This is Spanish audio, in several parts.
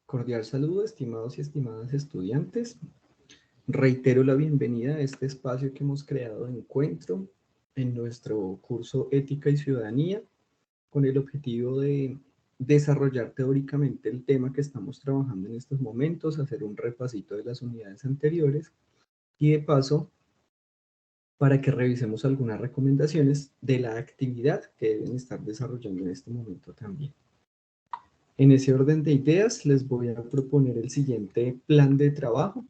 Cordial saludo, estimados y estimadas estudiantes. Reitero la bienvenida a este espacio que hemos creado de encuentro en nuestro curso Ética y Ciudadanía, con el objetivo de desarrollar teóricamente el tema que estamos trabajando en estos momentos, hacer un repasito de las unidades anteriores y de paso para que revisemos algunas recomendaciones de la actividad que deben estar desarrollando en este momento también. En ese orden de ideas, les voy a proponer el siguiente plan de trabajo.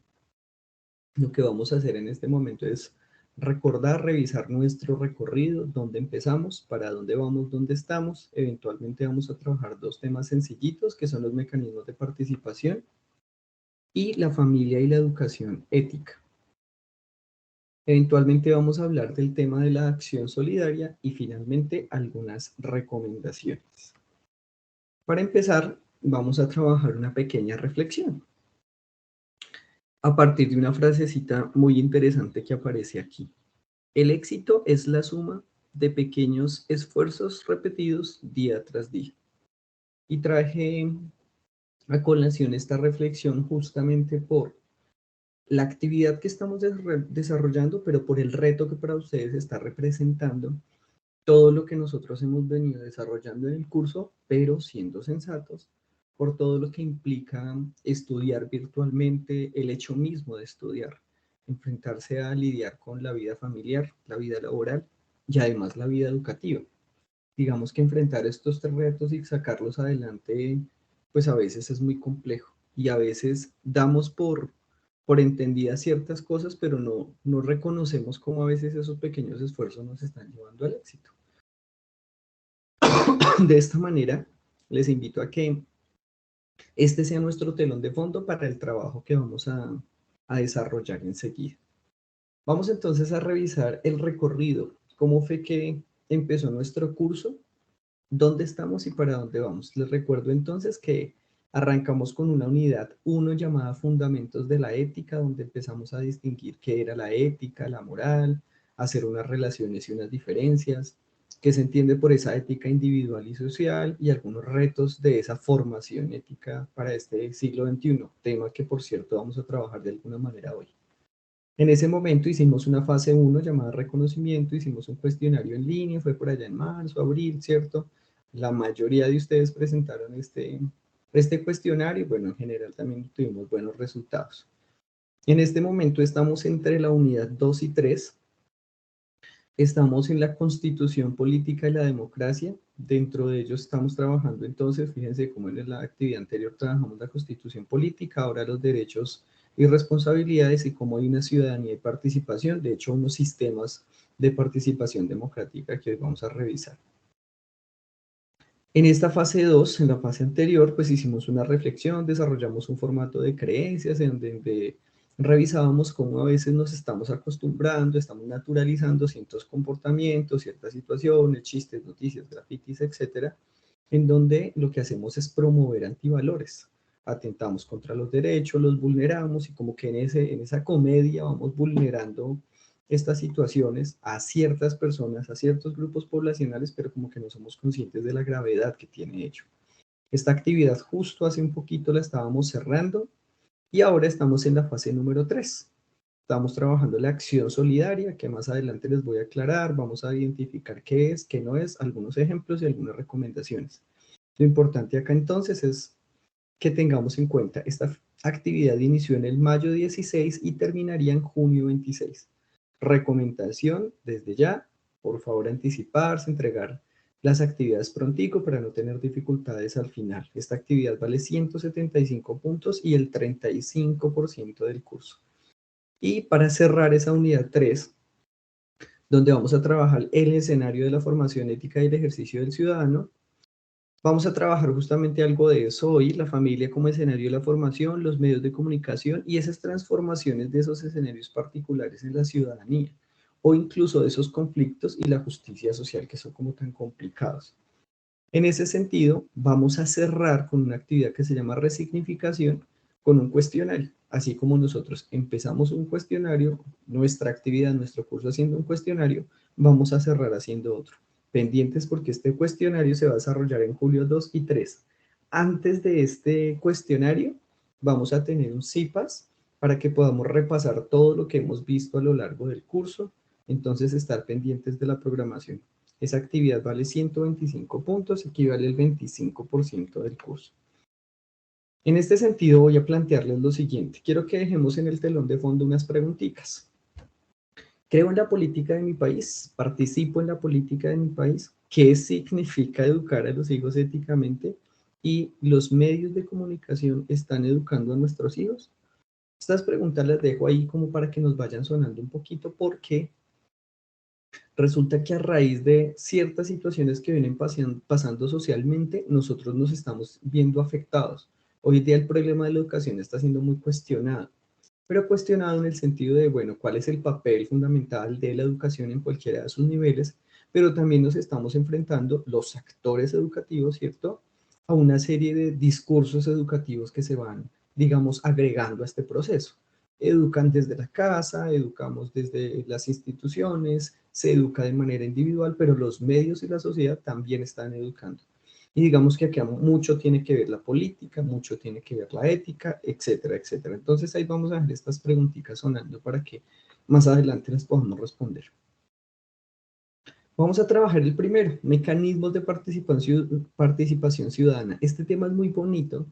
Lo que vamos a hacer en este momento es recordar, revisar nuestro recorrido, dónde empezamos, para dónde vamos, dónde estamos. Eventualmente vamos a trabajar dos temas sencillitos, que son los mecanismos de participación y la familia y la educación ética. Eventualmente vamos a hablar del tema de la acción solidaria y finalmente algunas recomendaciones. Para empezar, vamos a trabajar una pequeña reflexión a partir de una frasecita muy interesante que aparece aquí. El éxito es la suma de pequeños esfuerzos repetidos día tras día. Y traje a colación esta reflexión justamente por la actividad que estamos desarrollando, pero por el reto que para ustedes está representando todo lo que nosotros hemos venido desarrollando en el curso, pero siendo sensatos, por todo lo que implica estudiar virtualmente, el hecho mismo de estudiar, enfrentarse a lidiar con la vida familiar, la vida laboral y además la vida educativa. Digamos que enfrentar estos tres retos y sacarlos adelante, pues a veces es muy complejo y a veces damos por entendidas ciertas cosas, pero no reconocemos cómo a veces esos pequeños esfuerzos nos están llevando al éxito. De esta manera, les invito a que este sea nuestro telón de fondo para el trabajo que vamos a desarrollar enseguida. Vamos entonces a revisar el recorrido, cómo fue que empezó nuestro curso, dónde estamos y para dónde vamos. Les recuerdo entonces que arrancamos con una unidad 1 llamada Fundamentos de la Ética, donde empezamos a distinguir qué era la ética, la moral, hacer unas relaciones y unas diferencias, qué se entiende por esa ética individual y social y algunos retos de esa formación ética para este siglo XXI, tema que por cierto vamos a trabajar de alguna manera hoy. En ese momento hicimos una fase 1 llamada reconocimiento, hicimos un cuestionario en línea, fue por allá en marzo, abril, ¿cierto? La mayoría de ustedes presentaron este cuestionario y bueno, en general también tuvimos buenos resultados. En este momento estamos entre la unidad 2 y 3. Estamos en la Constitución Política y la Democracia. Dentro de ellos estamos trabajando entonces, fíjense cómo en la actividad anterior trabajamos la Constitución Política, ahora los derechos y responsabilidades y cómo hay una ciudadanía y participación, de hecho unos sistemas de participación democrática que hoy vamos a revisar. En esta fase 2, en la fase anterior, pues hicimos una reflexión, desarrollamos un formato de creencias en donde revisábamos cómo a veces nos estamos acostumbrando, estamos naturalizando ciertos comportamientos, ciertas situaciones, chistes, noticias, grafitis, etcétera, en donde lo que hacemos es promover antivalores. Atentamos contra los derechos, los vulneramos y como que en esa comedia vamos vulnerando estas situaciones a ciertas personas, a ciertos grupos poblacionales, pero como que no somos conscientes de la gravedad que tiene ello. Esta actividad justo hace un poquito la estábamos cerrando y ahora estamos en la fase número 3. Estamos trabajando la acción solidaria, que más adelante les voy a aclarar, vamos a identificar qué es, qué no es, algunos ejemplos y algunas recomendaciones. Lo importante acá entonces es que tengamos en cuenta, esta actividad inició en el mayo 16 y terminaría en junio 26. Recomendación desde ya, por favor anticiparse, entregar las actividades prontico para no tener dificultades al final. Esta actividad vale 175 puntos y el 35% del curso. Y para cerrar esa unidad 3, donde vamos a trabajar el escenario de la formación ética y el ejercicio del ciudadano, vamos a trabajar justamente algo de eso hoy, la familia como escenario de la formación, los medios de comunicación y esas transformaciones de esos escenarios particulares en la ciudadanía, o incluso de esos conflictos y la justicia social que son como tan complicados. En ese sentido, vamos a cerrar con una actividad que se llama resignificación con un cuestionario. Así como nosotros empezamos un cuestionario, nuestra actividad, nuestro curso haciendo un cuestionario, vamos a cerrar haciendo otro. Pendientes porque este cuestionario se va a desarrollar en julio 2 y 3. antes de este cuestionario vamos a tener un CIPAS para que podamos repasar todo lo que hemos visto a lo largo del curso, entonces estar pendientes de la programación. Esa actividad vale 125 puntos, equivale al 25% del curso. En este sentido voy a plantearles lo siguiente. Quiero que dejemos en el telón de fondo unas preguntitas. ¿Creo en la política de mi país? ¿Participo en la política de mi país? ¿Qué significa educar a los hijos éticamente? ¿Y los medios de comunicación están educando a nuestros hijos? Estas preguntas las dejo ahí como para que nos vayan sonando un poquito, porque resulta que a raíz de ciertas situaciones que vienen pasando socialmente, nosotros nos estamos viendo afectados. Hoy en día el problema de la educación está siendo muy cuestionado, pero cuestionado en el sentido de, bueno, ¿cuál es el papel fundamental de la educación en cualquiera de sus niveles? Pero también nos estamos enfrentando, los actores educativos, ¿cierto?, a una serie de discursos educativos que se van, digamos, agregando a este proceso. Educan desde la casa, educamos desde las instituciones, se educa de manera individual, pero los medios y la sociedad también están educando. Y digamos que aquí mucho tiene que ver la política, mucho tiene que ver la ética, etcétera, etcétera. Entonces ahí vamos a dejar estas preguntitas sonando para que más adelante las podamos responder. Vamos a trabajar el primero, mecanismos de participación ciudadana. Este tema es muy bonito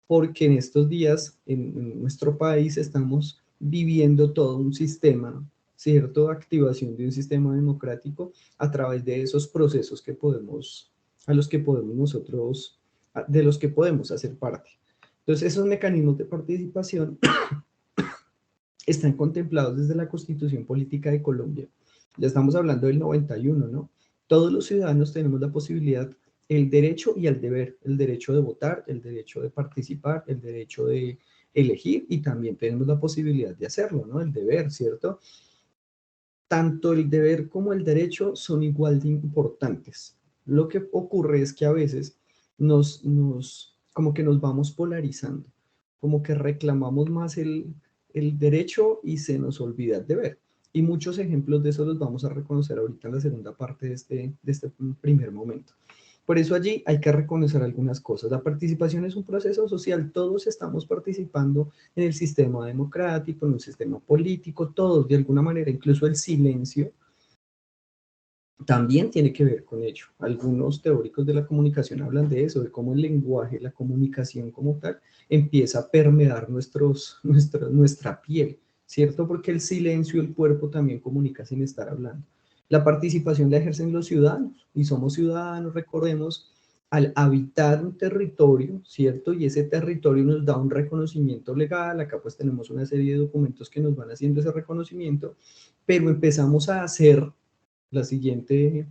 porque en estos días en nuestro país estamos viviendo todo un sistema, ¿cierto? Activación de un sistema democrático a través de esos procesos que podemos, a los que podemos nosotros, de los que podemos hacer parte. Entonces, esos mecanismos de participación están contemplados desde la Constitución Política de Colombia. Ya estamos hablando del 91, ¿no? Todos los ciudadanos tenemos la posibilidad, el derecho y el deber, el derecho de votar, el derecho de participar, el derecho de elegir, y también tenemos la posibilidad de hacerlo, ¿no? El deber, ¿cierto? Tanto el deber como el derecho son igual de importantes. Lo que ocurre es que a veces como que nos vamos polarizando, como que reclamamos más el derecho y se nos olvida el deber. Y muchos ejemplos de eso los vamos a reconocer ahorita en la segunda parte de este primer momento. Por eso allí hay que reconocer algunas cosas. La participación es un proceso social, todos estamos participando en el sistema democrático, en un sistema político, todos de alguna manera, incluso el silencio también tiene que ver con ello. Algunos teóricos de la comunicación hablan de eso, de cómo el lenguaje, la comunicación como tal, empieza a permear nuestra piel, ¿cierto? Porque el silencio, el cuerpo también comunica sin estar hablando. La participación la ejercen los ciudadanos, y somos ciudadanos, recordemos, al habitar un territorio, ¿cierto? Y ese territorio nos da un reconocimiento legal, acá pues tenemos una serie de documentos que nos van haciendo ese reconocimiento, pero empezamos a hacer la siguiente,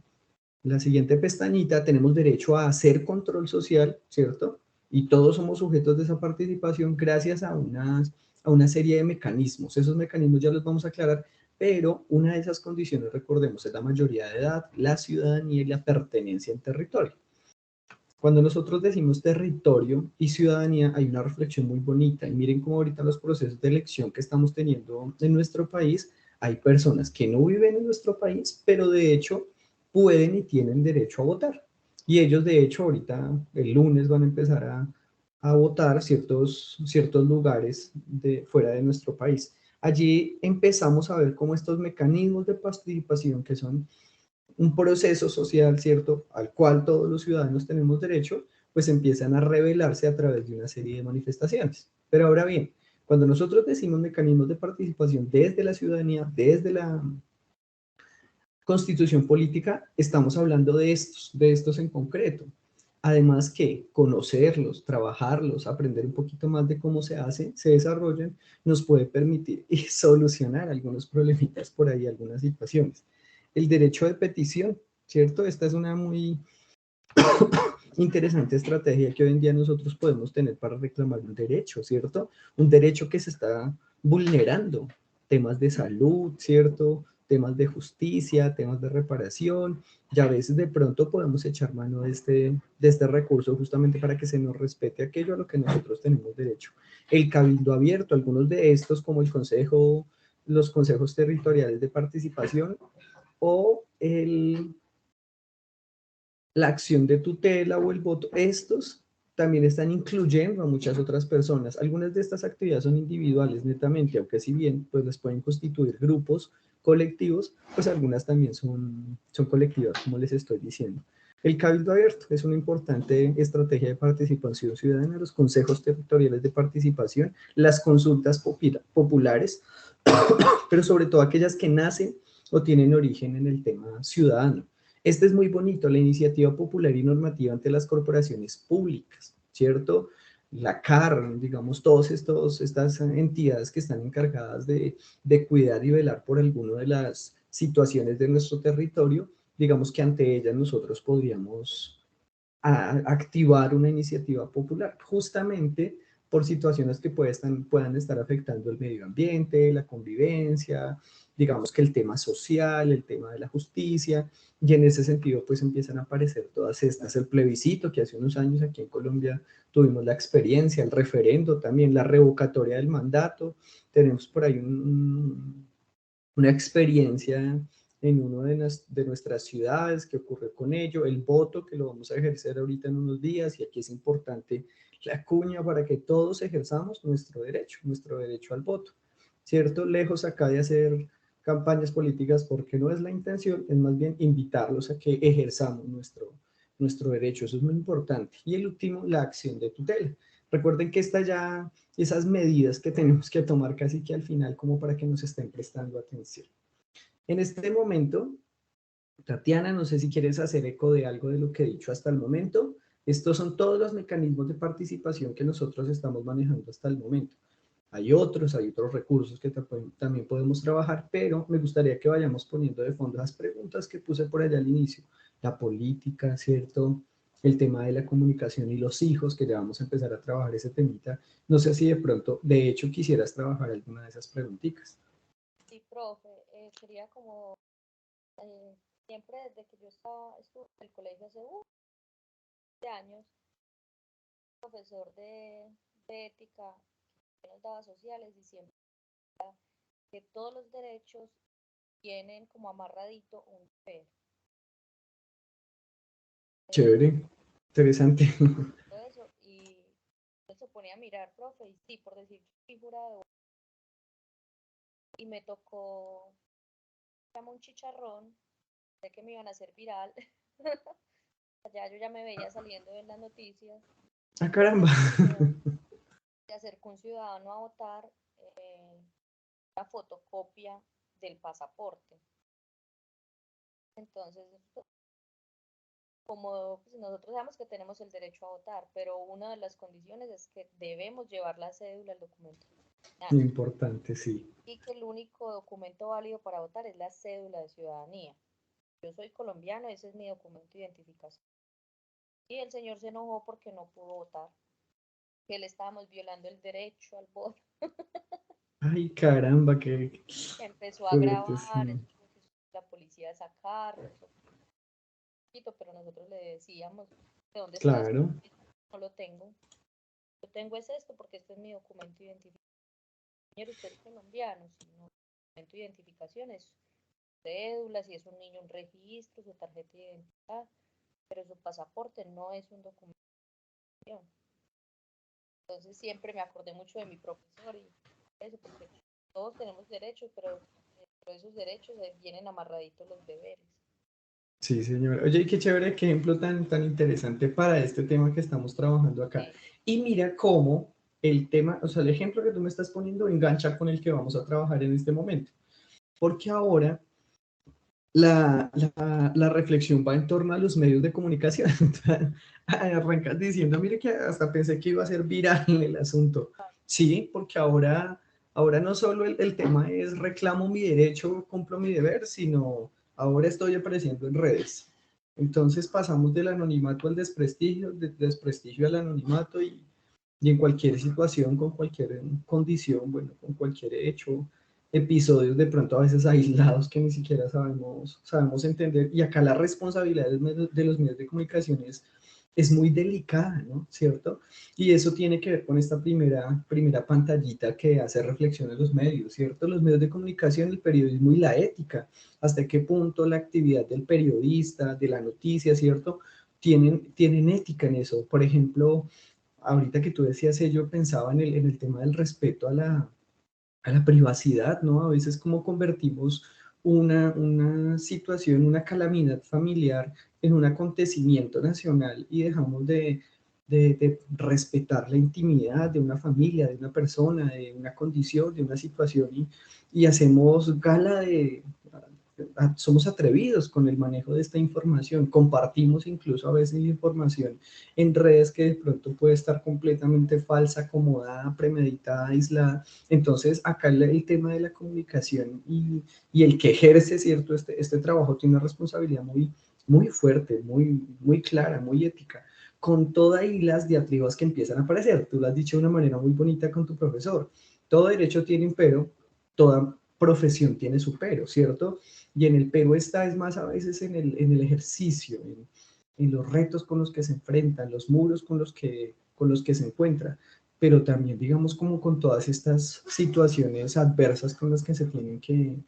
la siguiente pestañita, tenemos derecho a hacer control social, ¿cierto? Y todos somos sujetos de esa participación gracias a una serie de mecanismos. Esos mecanismos ya los vamos a aclarar, pero una de esas condiciones, recordemos, es la mayoría de edad, la ciudadanía y la pertenencia en territorio. Cuando nosotros decimos territorio y ciudadanía, hay una reflexión muy bonita. Y miren cómo ahorita los procesos de elección que estamos teniendo en nuestro país, hay personas que no viven en nuestro país, pero de hecho pueden y tienen derecho a votar. Y ellos, de hecho, ahorita el lunes van a empezar a votar ciertos lugares fuera de nuestro país. Allí empezamos a ver cómo estos mecanismos de participación, que son un proceso social, ¿cierto?, al cual todos los ciudadanos tenemos derecho, pues empiezan a revelarse a través de una serie de manifestaciones. Pero ahora bien, cuando nosotros decimos mecanismos de participación desde la ciudadanía, desde la constitución política, estamos hablando de estos en concreto. Además que conocerlos, trabajarlos, aprender un poquito más de cómo se hace, se desarrollan, nos puede permitir y solucionar algunos problemitas por ahí, algunas situaciones. El derecho de petición, ¿cierto? Esta es una muy interesante estrategia que hoy en día nosotros podemos tener para reclamar un derecho, ¿cierto? Un derecho que se está vulnerando, temas de salud, ¿cierto? Temas de justicia, temas de reparación, y a veces de pronto podemos echar mano de este recurso justamente para que se nos respete aquello a lo que nosotros tenemos derecho. El cabildo abierto, algunos de estos como el consejo, los consejos territoriales de participación o la acción de tutela o el voto, estos también están incluyendo a muchas otras personas. Algunas de estas actividades son individuales netamente, aunque si bien pues les pueden constituir grupos colectivos, pues algunas también son colectivas, como les estoy diciendo. El cabildo abierto es una importante estrategia de participación ciudadana, los consejos territoriales de participación, las consultas populares, pero sobre todo aquellas que nacen o tienen origen en el tema ciudadano. Este es muy bonito, la iniciativa popular y normativa ante las corporaciones públicas, ¿cierto? La CAR, digamos, todas estas entidades que están encargadas de cuidar y velar por alguna de las situaciones de nuestro territorio, digamos que ante ellas nosotros podríamos activar una iniciativa popular, justamente por situaciones que puedan estar afectando el medio ambiente, la convivencia, digamos que el tema social, el tema de la justicia, y en ese sentido pues empiezan a aparecer todas estas, el plebiscito que hace unos años aquí en Colombia tuvimos la experiencia, el referendo también, la revocatoria del mandato, tenemos por ahí una experiencia en una de nuestras ciudades que ocurrió con ello, el voto que lo vamos a ejercer ahorita en unos días, y aquí es importante la cuña para que todos ejerzamos nuestro derecho al voto, ¿cierto? Lejos acá de hacer campañas políticas, porque no es la intención, es más bien invitarlos a que ejerzamos nuestro derecho, eso es muy importante. Y el último, la acción de tutela. Recuerden que esas medidas que tenemos que tomar casi que al final como para que nos estén prestando atención. En este momento, Tatiana, no sé si quieres hacer eco de algo de lo que he dicho hasta el momento. Estos son todos los mecanismos de participación que nosotros estamos manejando hasta el momento. Hay otros recursos que también podemos trabajar, pero me gustaría que vayamos poniendo de fondo las preguntas que puse por allá al inicio. La política, ¿cierto? El tema de la comunicación y los hijos, que ya vamos a empezar a trabajar ese temita. No sé si de pronto, de hecho, quisieras trabajar alguna de esas preguntitas. Sí, profe, quería como siempre desde que yo estuve en el colegio hace años, profesor de ética que nos daba sociales y siempre que todos los derechos tienen como amarradito un deber. Chévere, interesante. Todo eso y se ponía a mirar, profe, y sí, por decir figura de y me tocó llama un chicharrón, sé que me iban a hacer viral. Ya yo ya me veía saliendo en las noticias. Ah, caramba. Se acercó un ciudadano a votar una fotocopia del pasaporte. Entonces, como pues, nosotros sabemos que tenemos el derecho a votar, pero una de las condiciones es que debemos llevar la cédula, el documento. Importante, sí. Y que el único documento válido para votar es la cédula de ciudadanía. Yo soy colombiano, ese es mi documento de identificación. Y el señor se enojó porque no pudo votar, que le estábamos violando el derecho al voto. Ay, caramba, qué Empezó a fuerte, sí. grabar, la policía a sacarlo, pero nosotros le decíamos de dónde estaba su Claro, documento. No lo tengo. Yo tengo es esto porque este es mi documento de identificación. Señor, usted es colombiano, si no, documento de identificación es cédula, si es un niño un registro, su tarjeta de identidad, pero su pasaporte no es un documento de identificación. Entonces siempre me acordé mucho de mi profesor y eso, porque todos tenemos derechos, pero dentro de esos derechos vienen amarraditos los deberes. sí, señor. Oye, qué chévere, qué ejemplo tan interesante para este tema que estamos trabajando acá. Sí, Y mira cómo el tema, o sea, el ejemplo que tú me estás poniendo engancha con el que vamos a trabajar en este momento. Porque ahora la reflexión va en torno a los medios de comunicación. Arrancas diciendo, mire que hasta pensé que iba a ser viral el asunto. Sí, porque ahora no solo el tema es reclamo mi derecho, cumplo mi deber, sino ahora estoy apareciendo en redes. Entonces pasamos del anonimato al desprestigio, del desprestigio al anonimato, y en cualquier situación, con cualquier condición, bueno, con cualquier hecho, episodios de pronto a veces aislados que ni siquiera sabemos entender. Y acá la responsabilidad de los medios de comunicación es muy delicada, ¿no? ¿Cierto? Y eso tiene que ver con esta primera pantallita que hace reflexión en los medios, ¿cierto? Los medios de comunicación, el periodismo y la ética. ¿Hasta qué punto la actividad del periodista, de la noticia, ¿cierto? Tienen ética en eso. Por ejemplo, ahorita que tú decías ello, pensaba en el tema del respeto a la privacidad, ¿no? A veces como convertimos una situación, una calamidad familiar en un acontecimiento nacional y dejamos de respetar la intimidad de una familia, de una persona, de una condición, de una situación y hacemos gala de, somos atrevidos con el manejo de esta información, compartimos incluso a veces la información en redes que de pronto puede estar completamente falsa, acomodada, premeditada, aislada. Entonces acá el tema de la comunicación y el que ejerce, ¿cierto? Este trabajo tiene una responsabilidad muy fuerte, muy clara, muy ética, con todas y las diatribas que empiezan a aparecer. Tú lo has dicho de una manera muy bonita con tu profesor. Todo derecho tiene un pero, toda profesión tiene su pero, ¿cierto? Y en el pero está es más a veces en el ejercicio, en los retos con los que se enfrentan, los muros con los que se encuentra, pero también digamos como con todas estas situaciones adversas con las que se tienen que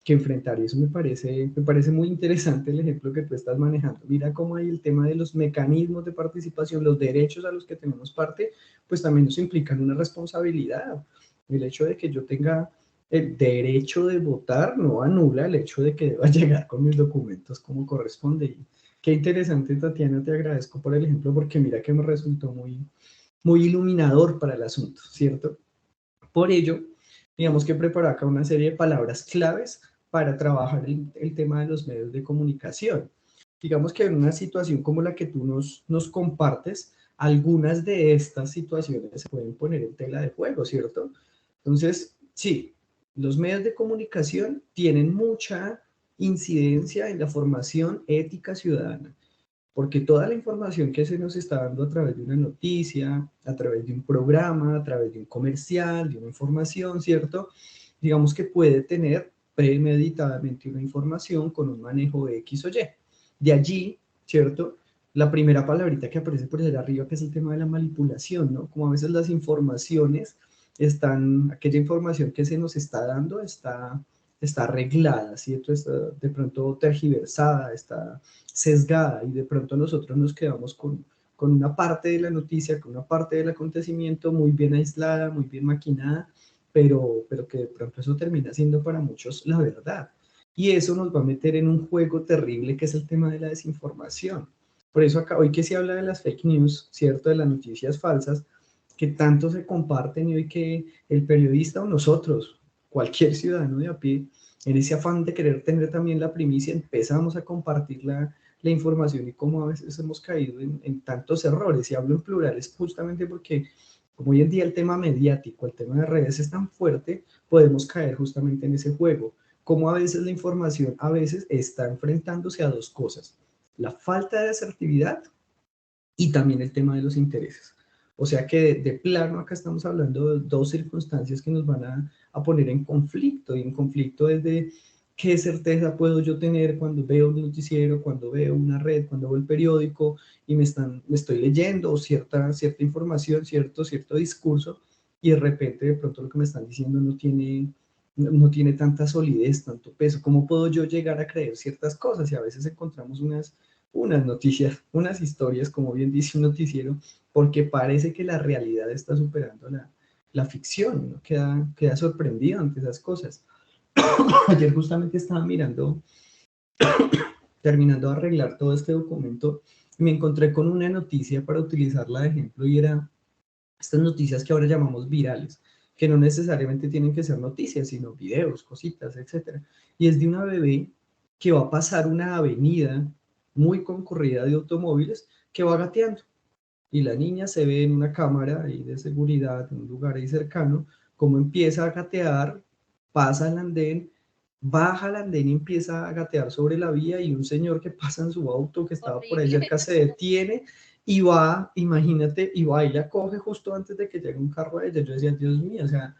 enfrentar. Y eso me parece muy interesante el ejemplo que tú estás manejando. Mira cómo hay el tema de los mecanismos de participación, los derechos a los que tenemos parte, pues también nos implican una responsabilidad. El hecho de que yo tenga el derecho de votar no anula el hecho de que deba llegar con mis documentos como corresponde. Y qué interesante, Tatiana, te agradezco por el ejemplo porque mira que me resultó muy iluminador para el asunto, ¿cierto? Por ello, digamos que preparé acá una serie de palabras claves para trabajar el tema de los medios de comunicación. Digamos que en una situación como la que tú nos compartes, algunas de estas situaciones se pueden poner en tela de juego, ¿cierto? Entonces, sí, los medios de comunicación tienen mucha incidencia en la formación ética ciudadana, porque toda la información que se nos está dando a través de una noticia, a través de un programa, a través de un comercial, de una información, ¿cierto? Digamos que puede tener premeditadamente una información con un manejo de X o Y. De allí, ¿cierto? La primera palabrita que aparece por allá arriba, que es el tema de la manipulación, ¿no? Como a veces las informaciones están, aquella información que se nos está dando está arreglada, ¿cierto? Está de pronto tergiversada, está sesgada y de pronto nosotros nos quedamos con una parte de la noticia, con una parte del acontecimiento muy bien aislada, muy bien maquinada, pero que de pronto eso termina siendo para muchos la verdad. Y eso nos va a meter en un juego terrible que es el tema de la desinformación. Por eso acá, hoy que se habla de las fake news, ¿cierto? De las noticias falsas, que tanto se comparten y hoy que el periodista o nosotros, cualquier ciudadano de a pie, en ese afán de querer tener también la primicia, empezamos a compartir la información y cómo a veces hemos caído en tantos errores. Y hablo en plurales justamente porque como hoy en día el tema mediático, el tema de redes es tan fuerte, podemos caer justamente en ese juego. Como a veces la información a veces está enfrentándose a dos cosas, la falta de asertividad y también el tema de los intereses. O sea que de plano acá estamos hablando de dos circunstancias que nos van a poner en conflicto, y en conflicto desde qué certeza puedo yo tener cuando veo un noticiero, cuando veo una red, cuando veo el periódico y me estoy leyendo cierta información, cierto discurso, y de repente de pronto lo que me están diciendo no tiene tanta solidez, tanto peso. ¿Cómo puedo yo llegar a creer ciertas cosas? Y a veces encontramos unas noticias, unas historias, como bien dice un noticiero, porque parece que la realidad está superando la ficción, ¿no? Queda sorprendido ante esas cosas. Ayer justamente estaba mirando, terminando de arreglar todo este documento, y me encontré con una noticia para utilizarla de ejemplo y era estas noticias que ahora llamamos virales, que no necesariamente tienen que ser noticias, sino videos, cositas, etcétera. Y es de una bebé que va a pasar una avenida muy concurrida de automóviles que va gateando. Y la niña se ve en una cámara ahí de seguridad, en un lugar ahí cercano, cómo empieza a gatear, pasa el andén, baja el andén y empieza a gatear sobre la vía y un señor que pasa en su auto que estaba por ahí Horrible. cerca se detiene y va, imagínate, y va y la coge justo antes de que llegue un carro a ella. Yo decía, Dios mío, o sea,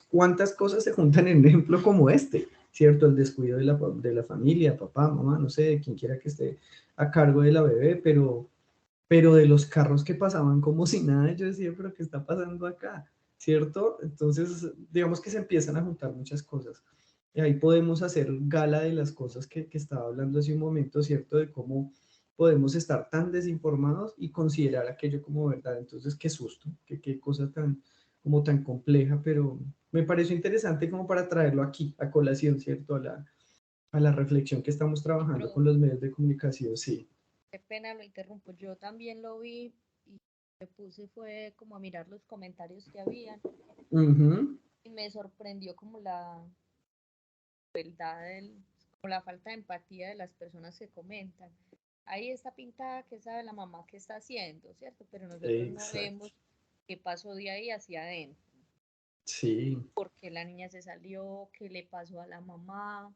cuántas cosas se juntan en un ejemplo como este, ¿cierto? El descuido de la familia, papá, mamá, no sé, quien quiera que esté a cargo de la bebé, pero de los carros que pasaban como si nada, yo decía, pero ¿qué está pasando acá? ¿Cierto? Entonces, digamos que se empiezan a juntar muchas cosas. Y ahí podemos hacer gala de las cosas que estaba hablando hace un momento, ¿cierto? De cómo podemos estar tan desinformados y considerar aquello como verdad. Entonces, qué susto, qué cosa tan, como tan compleja, pero me pareció interesante como para traerlo aquí, a colación, ¿cierto? A la reflexión que estamos trabajando con Pero los medios de comunicación, sí. qué pena, lo interrumpo. Yo también lo vi y me puse fue como a mirar los comentarios que habían Ujú. y me sorprendió como la verdad, como la falta de empatía de las personas que comentan. Ahí está pintada que sabe la mamá qué está haciendo, ¿cierto? Pero nosotros no Exacto. vemos qué pasó de ahí hacia adentro. Sí, Por qué la niña se salió, qué le pasó a la mamá,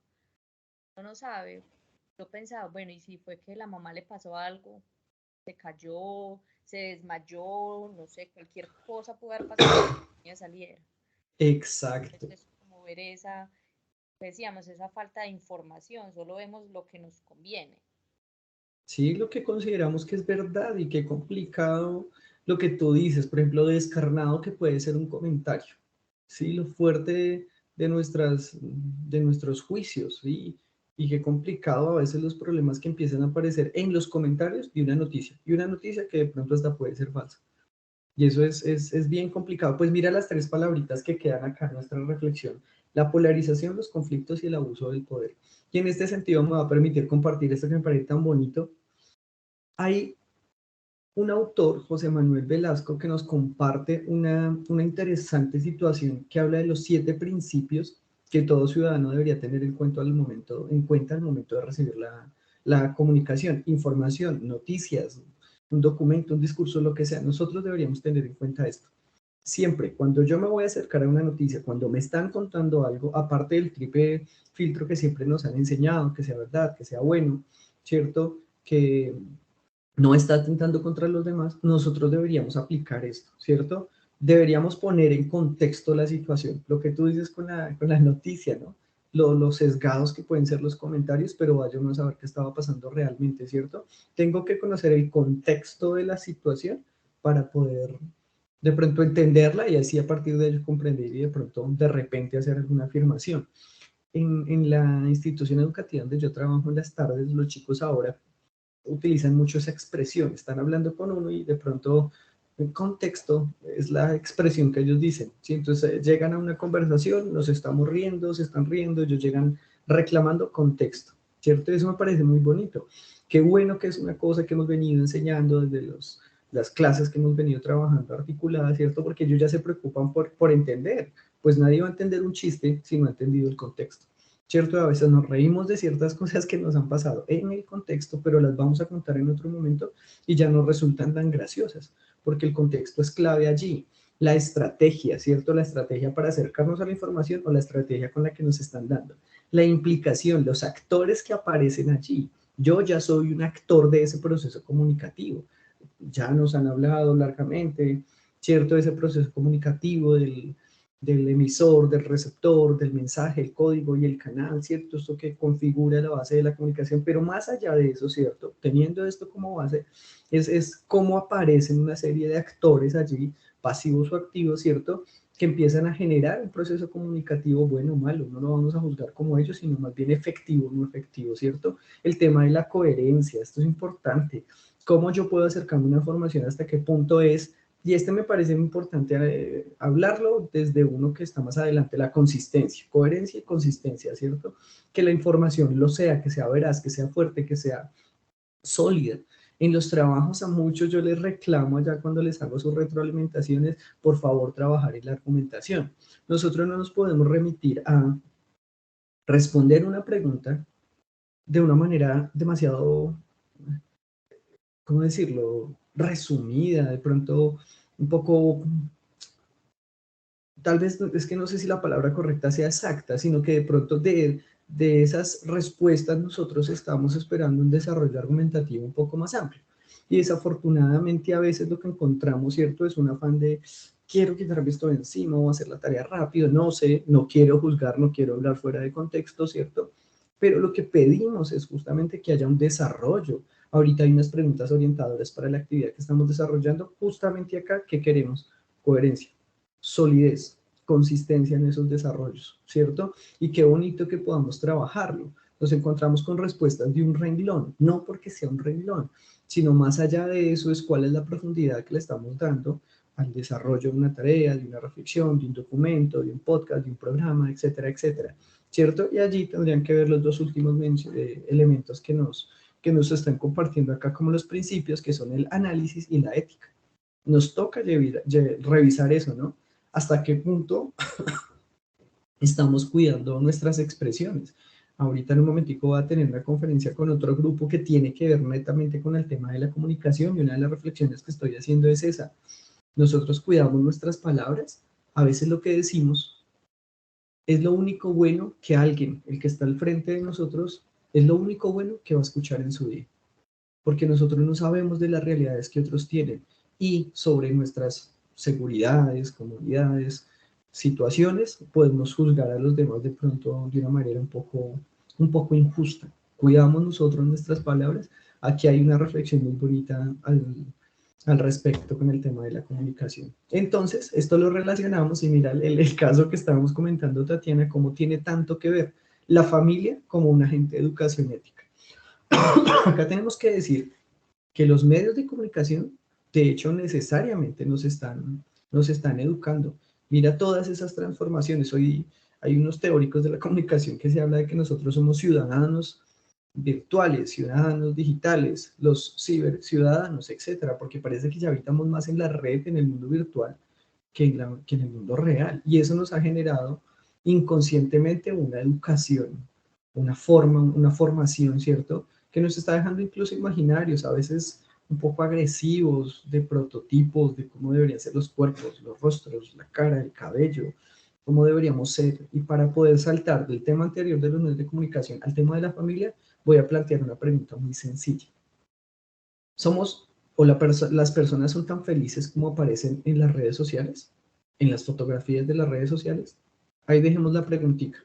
uno no sabe. Yo pensaba, bueno, y si fue que la mamá le pasó algo, se cayó, se desmayó, no sé, cualquier cosa pudo haber pasado para que la niña saliera. exacto. Es como ver esa, decíamos, esa falta de información, solo vemos lo que nos conviene. Sí, lo que consideramos que es verdad y qué complicado lo que tú dices, por ejemplo, descarnado que puede ser un comentario, ¿sí? Lo fuerte de nuestros juicios, ¿sí? Y qué complicado a veces los problemas que empiezan a aparecer en los comentarios de una noticia, y una noticia que de pronto hasta puede ser falsa. Y eso es bien complicado. Pues mira las tres palabritas que quedan acá en nuestra reflexión: la polarización, los conflictos y el abuso del poder. Y en este sentido me va a permitir compartir esto que me parece tan bonito. Hay un autor, José Manuel Velasco, que nos comparte una interesante situación que habla de los 7 principios que todo ciudadano debería tener en cuenta al momento de recibir la comunicación, información, noticias, un documento, un discurso, lo que sea. Nosotros deberíamos tener en cuenta esto. Siempre, cuando yo me voy a acercar a una noticia, cuando me están contando algo, aparte del triple filtro que siempre nos han enseñado, que sea verdad, que sea bueno, ¿cierto? Que no está atentando contra los demás, nosotros deberíamos aplicar esto, ¿cierto? Deberíamos poner en contexto la situación, lo que tú dices con la noticia, ¿no? Los sesgados que pueden ser los comentarios, pero vaya uno a saber qué estaba pasando realmente, ¿cierto? Tengo que conocer el contexto de la situación para poder de pronto entenderla y así a partir de ello comprender y de pronto de repente hacer alguna afirmación. En la institución educativa donde yo trabajo en las tardes, los chicos ahora utilizan mucho esa expresión, están hablando con uno y de pronto el contexto es la expresión que ellos dicen, ¿sí? Entonces llegan a una conversación, nos estamos riendo, se están riendo, ellos llegan reclamando contexto, ¿cierto? Eso me parece muy bonito. Qué bueno que es una cosa que hemos venido enseñando desde las clases que hemos venido trabajando articuladas, ¿cierto? Porque ellos ya se preocupan por entender, pues nadie va a entender un chiste si no ha entendido el contexto. ¿Cierto? A veces nos reímos de ciertas cosas que nos han pasado en el contexto, pero las vamos a contar en otro momento y ya no resultan tan graciosas, porque el contexto es clave allí. La estrategia, ¿cierto? La estrategia para acercarnos a la información o la estrategia con la que nos están dando. La implicación, los actores que aparecen allí. Yo ya soy un actor de ese proceso comunicativo. Ya nos han hablado largamente, ¿cierto? Ese proceso comunicativo del emisor, del receptor, del mensaje, el código y el canal, ¿cierto? Esto que configura la base de la comunicación, pero más allá de eso, ¿cierto? Teniendo esto como base, es cómo aparecen una serie de actores allí, pasivos o activos, ¿cierto? Que empiezan a generar un proceso comunicativo bueno o malo, no lo vamos a juzgar como ellos, sino más bien efectivo, no efectivo, ¿cierto? El tema de la coherencia, esto es importante. ¿Cómo yo puedo acercarme a una información hasta qué punto es? Y este me parece muy importante hablarlo desde uno que está más adelante, la consistencia, coherencia y consistencia, ¿cierto? Que la información lo sea, que sea veraz, que sea fuerte, que sea sólida. En los trabajos a muchos yo les reclamo ya cuando les hago sus retroalimentaciones, por favor trabajar en la argumentación. Nosotros no nos podemos remitir a responder una pregunta de una manera demasiado, ¿cómo decirlo?, resumida, de pronto un poco, tal vez es que no sé si la palabra correcta sea exacta, sino que de pronto de esas respuestas nosotros estamos esperando un desarrollo argumentativo un poco más amplio. Y desafortunadamente a veces lo que encontramos, ¿cierto? Es un afán de quiero quitarme esto de encima, voy a hacer la tarea rápido, no sé, no quiero juzgar, no quiero hablar fuera de contexto, ¿cierto? Pero lo que pedimos es justamente que haya un desarrollo. Ahorita hay unas preguntas orientadoras para la actividad que estamos desarrollando, justamente acá, ¿qué queremos? Coherencia, solidez, consistencia en esos desarrollos, ¿cierto? Y qué bonito que podamos trabajarlo, nos encontramos con respuestas de un renglón, no porque sea un renglón, sino más allá de eso es cuál es la profundidad que le estamos dando al desarrollo de una tarea, de una reflexión, de un documento, de un podcast, de un programa, etcétera, etcétera, ¿cierto? Y allí tendrían que ver los dos últimos elementos que nos están compartiendo acá como los principios, que son el análisis y la ética. Nos toca revisar eso, ¿no? ¿Hasta qué punto estamos cuidando nuestras expresiones? Ahorita en un momentico voy a tener una conferencia con otro grupo que tiene que ver netamente con el tema de la comunicación y una de las reflexiones que estoy haciendo es esa. Nosotros cuidamos nuestras palabras, a veces lo que decimos es lo único bueno que alguien, el que está al frente de nosotros, es lo único bueno que va a escuchar en su día, porque nosotros no sabemos de las realidades que otros tienen y sobre nuestras seguridades, comodidades, situaciones, podemos juzgar a los demás de pronto de una manera un poco injusta. Cuidamos nosotros nuestras palabras. Aquí hay una reflexión muy bonita al respecto con el tema de la comunicación. Entonces, esto lo relacionamos y mira el caso que estábamos comentando, Tatiana, cómo tiene tanto que ver la familia como un agente de educación ética. Acá tenemos que decir que los medios de comunicación, de hecho, necesariamente nos están educando. Mira todas esas transformaciones. Hoy hay unos teóricos de la comunicación que se habla de que nosotros somos ciudadanos virtuales, ciudadanos digitales, los ciberciudadanos, etcétera, porque parece que ya habitamos más en la red, en el mundo virtual, que en el mundo real. Y eso nos ha generado inconscientemente una educación, una forma, una formación, ¿cierto? Que nos está dejando incluso imaginarios, a veces un poco agresivos, de prototipos de cómo deberían ser los cuerpos, los rostros, la cara, el cabello, cómo deberíamos ser. Y para poder saltar del tema anterior de los medios de comunicación al tema de la familia, voy a plantear una pregunta muy sencilla. ¿Somos o las personas son tan felices como aparecen en las redes sociales, en las fotografías de las redes sociales? Ahí dejemos la preguntita.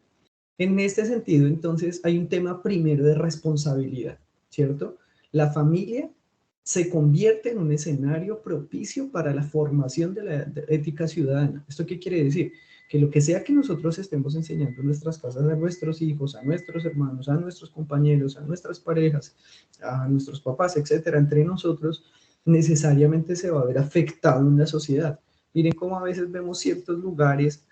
En este sentido, entonces, hay un tema primero de responsabilidad, ¿cierto? La familia se convierte en un escenario propicio para la formación de la ética ciudadana. ¿Esto qué quiere decir? Que lo que sea que nosotros estemos enseñando en nuestras casas a nuestros hijos, a nuestros hermanos, a nuestros compañeros, a nuestras parejas, a nuestros papás, etcétera, entre nosotros, necesariamente se va a ver afectado en la sociedad. Miren cómo a veces vemos ciertos lugares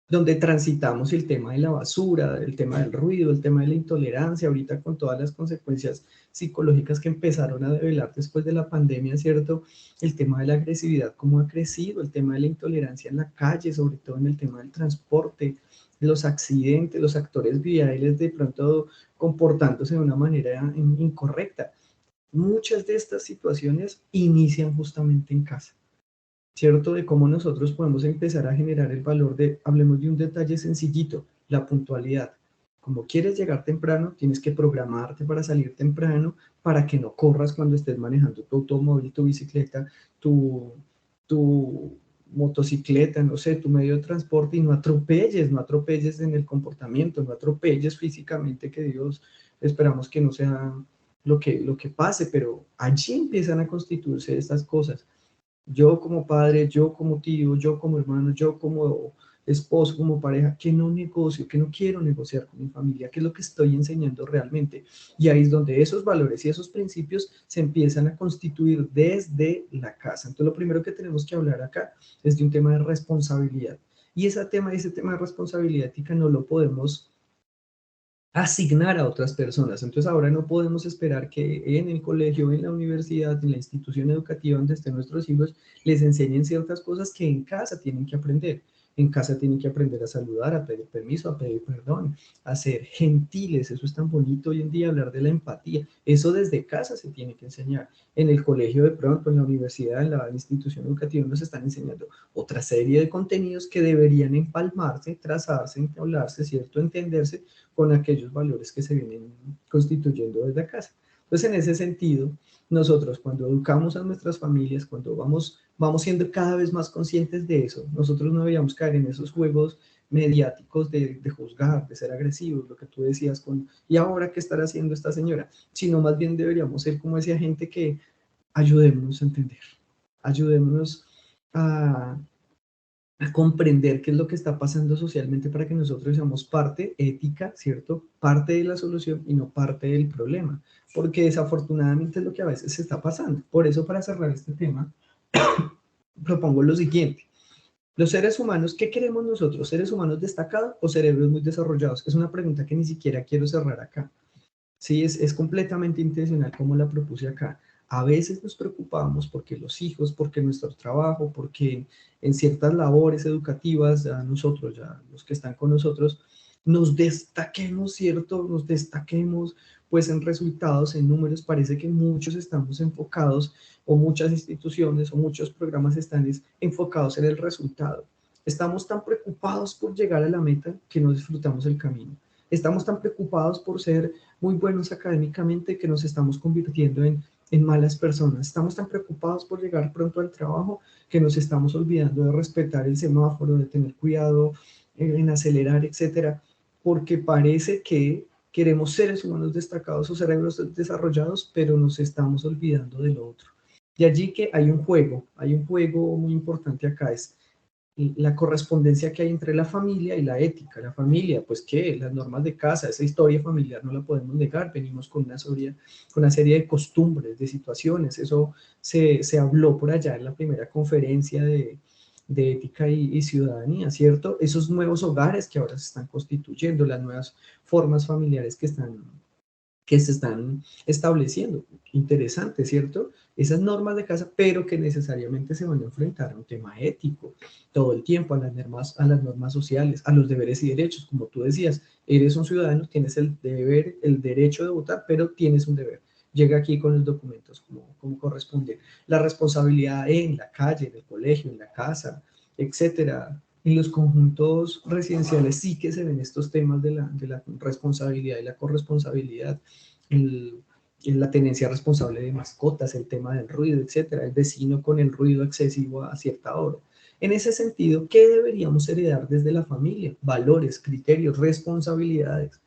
donde transitamos el tema de la basura, el tema del ruido, el tema de la intolerancia, ahorita con todas las consecuencias psicológicas que empezaron a develar después de la pandemia, ¿cierto? El tema de la agresividad, cómo ha crecido, el tema de la intolerancia en la calle, sobre todo en el tema del transporte, los accidentes, los actores viales de pronto comportándose de una manera incorrecta. Muchas de estas situaciones inician justamente en casa. ¿Cierto? De cómo nosotros podemos empezar a generar el valor de, hablemos de un detalle sencillito, la puntualidad. Como quieres llegar temprano, tienes que programarte para salir temprano, para que no corras cuando estés manejando tu automóvil, tu bicicleta, tu motocicleta, no sé, tu medio de transporte y no atropelles en el comportamiento, no atropelles físicamente, que Dios esperamos que no sea lo que pase, pero allí empiezan a constituirse estas cosas. Yo como padre, yo como tío, yo como hermano, yo como esposo, como pareja, que no negocio, que no quiero negociar con mi familia, que es lo que estoy enseñando realmente. Y ahí es donde esos valores y esos principios se empiezan a constituir desde la casa. Entonces, lo primero que tenemos que hablar acá es de un tema de responsabilidad. Y ese tema de responsabilidad ética no lo podemos asignar a otras personas. Entonces ahora no podemos esperar que en el colegio, en la universidad, en la institución educativa donde estén nuestros hijos, les enseñen ciertas cosas que en casa tienen que aprender. En casa tienen que aprender a saludar, a pedir permiso, a pedir perdón, a ser gentiles. Eso es tan bonito hoy en día, hablar de la empatía. Eso desde casa se tiene que enseñar. En el colegio de pronto, en la universidad, en la institución educativa nos están enseñando otra serie de contenidos que deberían empalmarse, trazarse, entablarse, ¿cierto? Entenderse con aquellos valores que se vienen constituyendo desde casa. Entonces, en ese sentido, nosotros cuando educamos a nuestras familias, cuando vamos siendo cada vez más conscientes de eso, nosotros no deberíamos caer en esos juegos mediáticos de juzgar, de ser agresivos, lo que tú decías con, ¿y ahora qué estará haciendo esta señora? Sino más bien deberíamos ser como esa gente que ayudémonos a entender, ayudémonos a a comprender qué es lo que está pasando socialmente para que nosotros seamos parte ética, ¿cierto? Parte de la solución y no parte del problema, porque desafortunadamente es lo que a veces se está pasando. Por eso, para cerrar este tema, propongo lo siguiente. Los seres humanos, ¿qué queremos nosotros? ¿Seres humanos destacados o cerebros muy desarrollados? Es una pregunta que ni siquiera quiero cerrar acá. Sí, es completamente intencional como la propuse acá. A veces nos preocupamos porque los hijos, porque nuestro trabajo, porque en ciertas labores educativas, ya nosotros, ya los que están con nosotros, nos destaquemos, ¿cierto? Nos destaquemos, pues en resultados, en números, parece que muchos estamos enfocados, o muchas instituciones, o muchos programas están enfocados en el resultado. Estamos tan preocupados por llegar a la meta que no disfrutamos el camino. Estamos tan preocupados por ser muy buenos académicamente que nos estamos convirtiendo en malas personas. Estamos tan preocupados por llegar pronto al trabajo que nos estamos olvidando de respetar el semáforo, de tener cuidado en acelerar, etcétera, porque parece que queremos seres humanos destacados o cerebros desarrollados, pero nos estamos olvidando de lo otro. De allí que hay un juego muy importante acá, es la correspondencia que hay entre la familia y la ética. La familia, pues que las normas de casa, esa historia familiar no la podemos negar, venimos con una serie de costumbres, de situaciones, eso se habló por allá en la primera conferencia de ética y ciudadanía, ¿cierto? Esos nuevos hogares que ahora se están constituyendo, las nuevas formas familiares que se están estableciendo. Interesante, ¿cierto? Esas normas de casa, pero que necesariamente se van a enfrentar a un tema ético todo el tiempo, a las normas sociales, a los deberes y derechos. Como tú decías, eres un ciudadano, tienes el deber, el derecho de votar, pero tienes un deber. Llega aquí con los documentos como corresponde. La responsabilidad en la calle, en el colegio, en la casa, etcétera. En los conjuntos residenciales sí que se ven estos temas de la responsabilidad y la corresponsabilidad, el, la tenencia responsable de mascotas, el tema del ruido, etcétera, el vecino con el ruido excesivo a cierta hora. En ese sentido, ¿qué deberíamos heredar desde la familia? Valores, criterios, responsabilidades.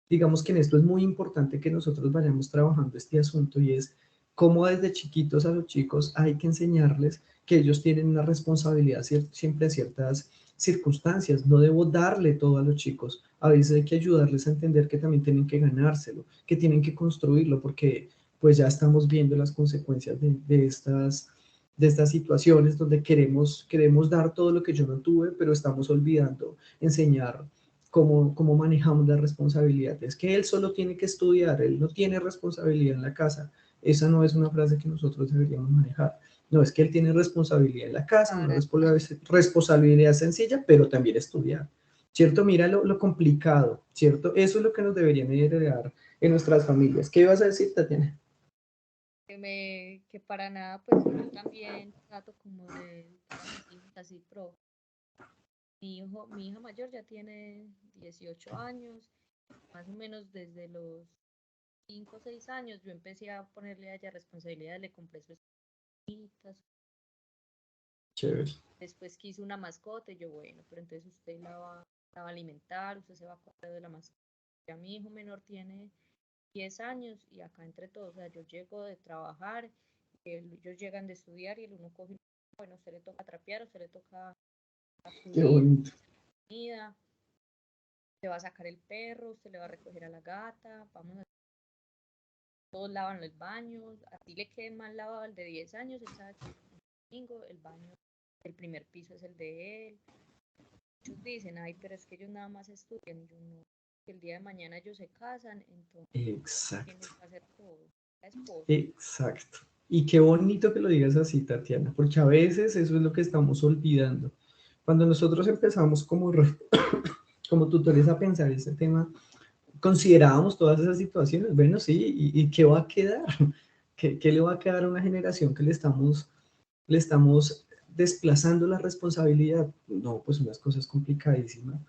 Digamos que en esto es muy importante que nosotros vayamos trabajando este asunto y es cómo desde chiquitos a los chicos hay que enseñarles que ellos tienen una responsabilidad siempre en ciertas circunstancias. No debo darle todo a los chicos. A veces hay que ayudarles a entender que también tienen que ganárselo, que tienen que construirlo, porque pues ya estamos viendo las consecuencias de estas situaciones donde queremos dar todo lo que yo no tuve, pero estamos olvidando enseñar cómo manejamos las responsabilidades. Que él solo tiene que estudiar, él no tiene responsabilidad en la casa. Esa no es una frase que nosotros deberíamos manejar. No, es que él tiene responsabilidad en la casa, una Para responsabilidad sencilla, pero también estudiar. ¿Cierto? Mira lo complicado, ¿cierto? Eso es lo que nos deberían heredar en nuestras familias. ¿Qué ibas a decir, Tatiana? que para nada, pues yo también trato como de educar a mis hijos así, pro. Mi hija mayor ya tiene 18 años, más o menos desde los 5 o 6 años yo empecé a ponerle a ella responsabilidades, le compré sus cositas, Chévere. después quiso una mascota y yo, bueno, pero entonces usted la va a alimentar, usted se va a acordar de la mascota. Ya mi hijo menor tiene 10 años y acá entre todos, o sea, yo llego de trabajar, ellos llegan de estudiar y el uno coge, bueno, usted le toca trapear, usted le toca Qué sacudir, bonito. comida, se va a sacar el perro, usted le va a recoger a la gata, vamos a todos lavan el baño, a ti le quede mal lavado el de 10 años, él sabe que el domingo el baño, el primer piso es el de él. Muchos dicen, ay, pero es que ellos nada más estudian, y yo no, que el día de mañana ellos se casan, entonces Exacto. tienen que hacer todo, la esposa. Exacto. Y qué bonito que lo digas así, Tatiana, porque a veces eso es lo que estamos olvidando. Cuando nosotros empezamos como tutores a pensar este tema, considerábamos todas esas situaciones. Bueno, sí, y qué va a quedar? ¿Qué le va a quedar a una generación que le estamos desplazando la responsabilidad? No, pues unas cosas complicadísimas.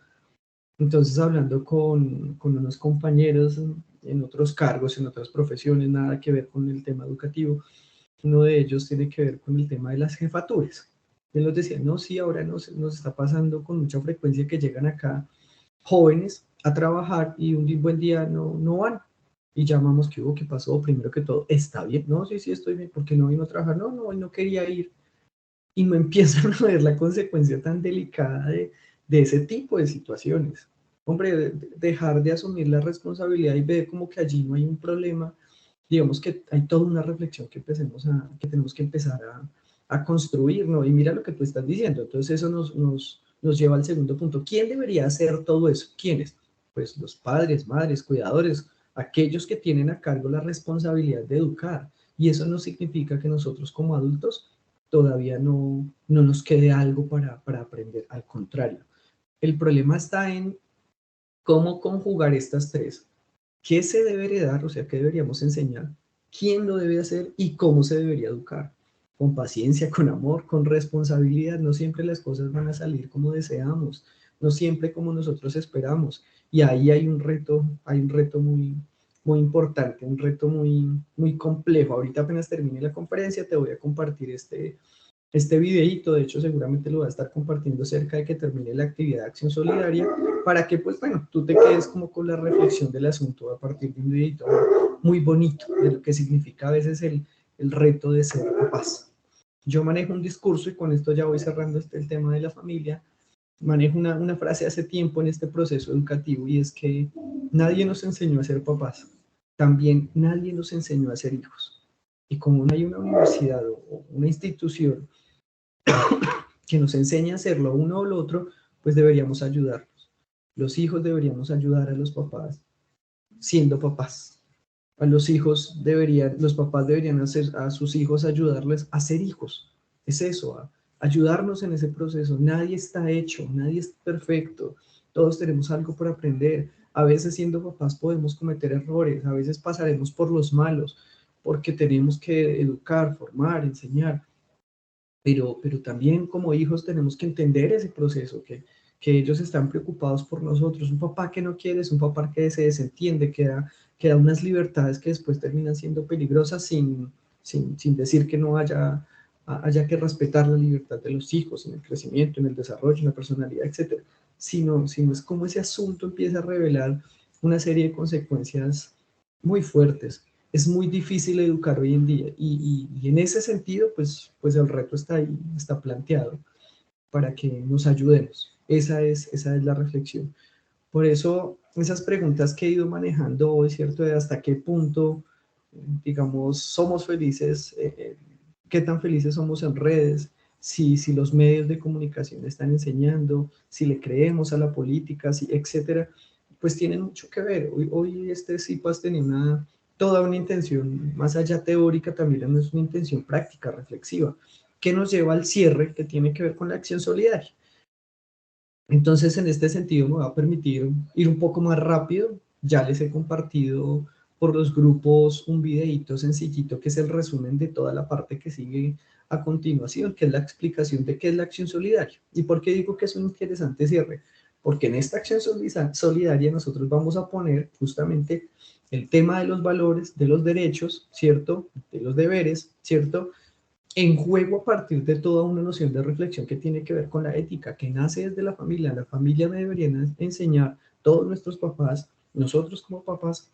Entonces, hablando con unos compañeros en otros cargos, en otras profesiones, nada que ver con el tema educativo, uno de ellos tiene que ver con el tema de las jefaturas. Él nos decía, no, sí, ahora nos está pasando con mucha frecuencia que llegan acá jóvenes a trabajar y un buen día no van. Y llamamos, ¿qué hubo? ¿Qué pasó? Primero que todo, ¿está bien? No, sí, sí, estoy bien. ¿Por qué no vino a trabajar? No, no, él no quería ir. y no empiezan a ver la consecuencia tan delicada de ese tipo de situaciones. Hombre, dejar de asumir la responsabilidad y ver como que allí no hay un problema, digamos que hay toda una reflexión que tenemos que empezar a construir, ¿no? Y mira lo que tú estás diciendo, entonces eso nos lleva al segundo punto. ¿Quién debería hacer todo eso? ¿Quiénes? Pues los padres, madres, cuidadores, aquellos que tienen a cargo la responsabilidad de educar. Y eso no significa que nosotros como adultos todavía no nos quede algo para aprender, al contrario. El problema está en cómo conjugar estas tres. ¿Qué se debe heredar? O sea, ¿qué deberíamos enseñar? ¿Quién lo debe hacer? ¿Y cómo se debería educar? Con paciencia, con amor, con responsabilidad. No siempre las cosas van a salir como deseamos, no siempre como nosotros esperamos. Y ahí hay un reto muy importante, un reto muy complejo. Ahorita apenas termine la conferencia te voy a compartir este videíto, de hecho seguramente lo va a estar compartiendo cerca de que termine la actividad de acción solidaria, para que pues bueno, tú te quedes como con la reflexión del asunto a partir de un videíto muy bonito, de lo que significa a veces el reto de ser papás. Yo manejo un discurso y con esto ya voy cerrando el tema de la familia, manejo una frase hace tiempo en este proceso educativo y es que nadie nos enseñó a ser papás, también nadie nos enseñó a ser hijos. Y como no hay una universidad o una institución que nos enseña a hacerlo uno o lo otro, pues deberíamos ayudarlos. Los hijos deberíamos ayudar a los papás siendo papás. A los hijos los papás deberían hacer a sus hijos ayudarles a ser hijos. Es eso, ayudarnos en ese proceso. Nadie está hecho, nadie es perfecto. Todos tenemos algo por aprender. A veces siendo papás podemos cometer errores, a veces pasaremos por los malos, porque tenemos que educar, formar, enseñar, pero también como hijos tenemos que entender ese proceso, que ellos están preocupados por nosotros. Un papá que no quiere es un papá que se desentiende, que da unas libertades que después terminan siendo peligrosas sin decir que no haya que respetar la libertad de los hijos en el crecimiento, en el desarrollo, en la personalidad, etcétera. Sino es como ese asunto empieza a revelar una serie de consecuencias muy fuertes. Es muy difícil educar hoy en día y en ese sentido, pues el reto está ahí, está planteado para que nos ayudemos. Esa es la reflexión. Por eso, esas preguntas que he ido manejando hoy, ¿cierto? De hasta qué punto, digamos, somos felices, qué tan felices somos en redes, si los medios de comunicación están enseñando, si le creemos a la política, etcétera, pues tienen mucho que ver. Hoy este CIPAS tenía toda una intención, más allá teórica, también es una intención práctica, reflexiva, que nos lleva al cierre que tiene que ver con la acción solidaria. Entonces, en este sentido, me va a permitir ir un poco más rápido. Ya les he compartido por los grupos un videito sencillito que es el resumen de toda la parte que sigue a continuación, que es la explicación de qué es la acción solidaria. ¿Y por qué digo que es un interesante cierre? Porque en esta acción solidaria nosotros vamos a poner justamente el tema de los valores, de los derechos, ¿cierto? De los deberes, ¿cierto? En juego a partir de toda una noción de reflexión que tiene que ver con la ética, que nace desde la familia. La familia me deberían enseñar, todos nuestros papás, nosotros como papás,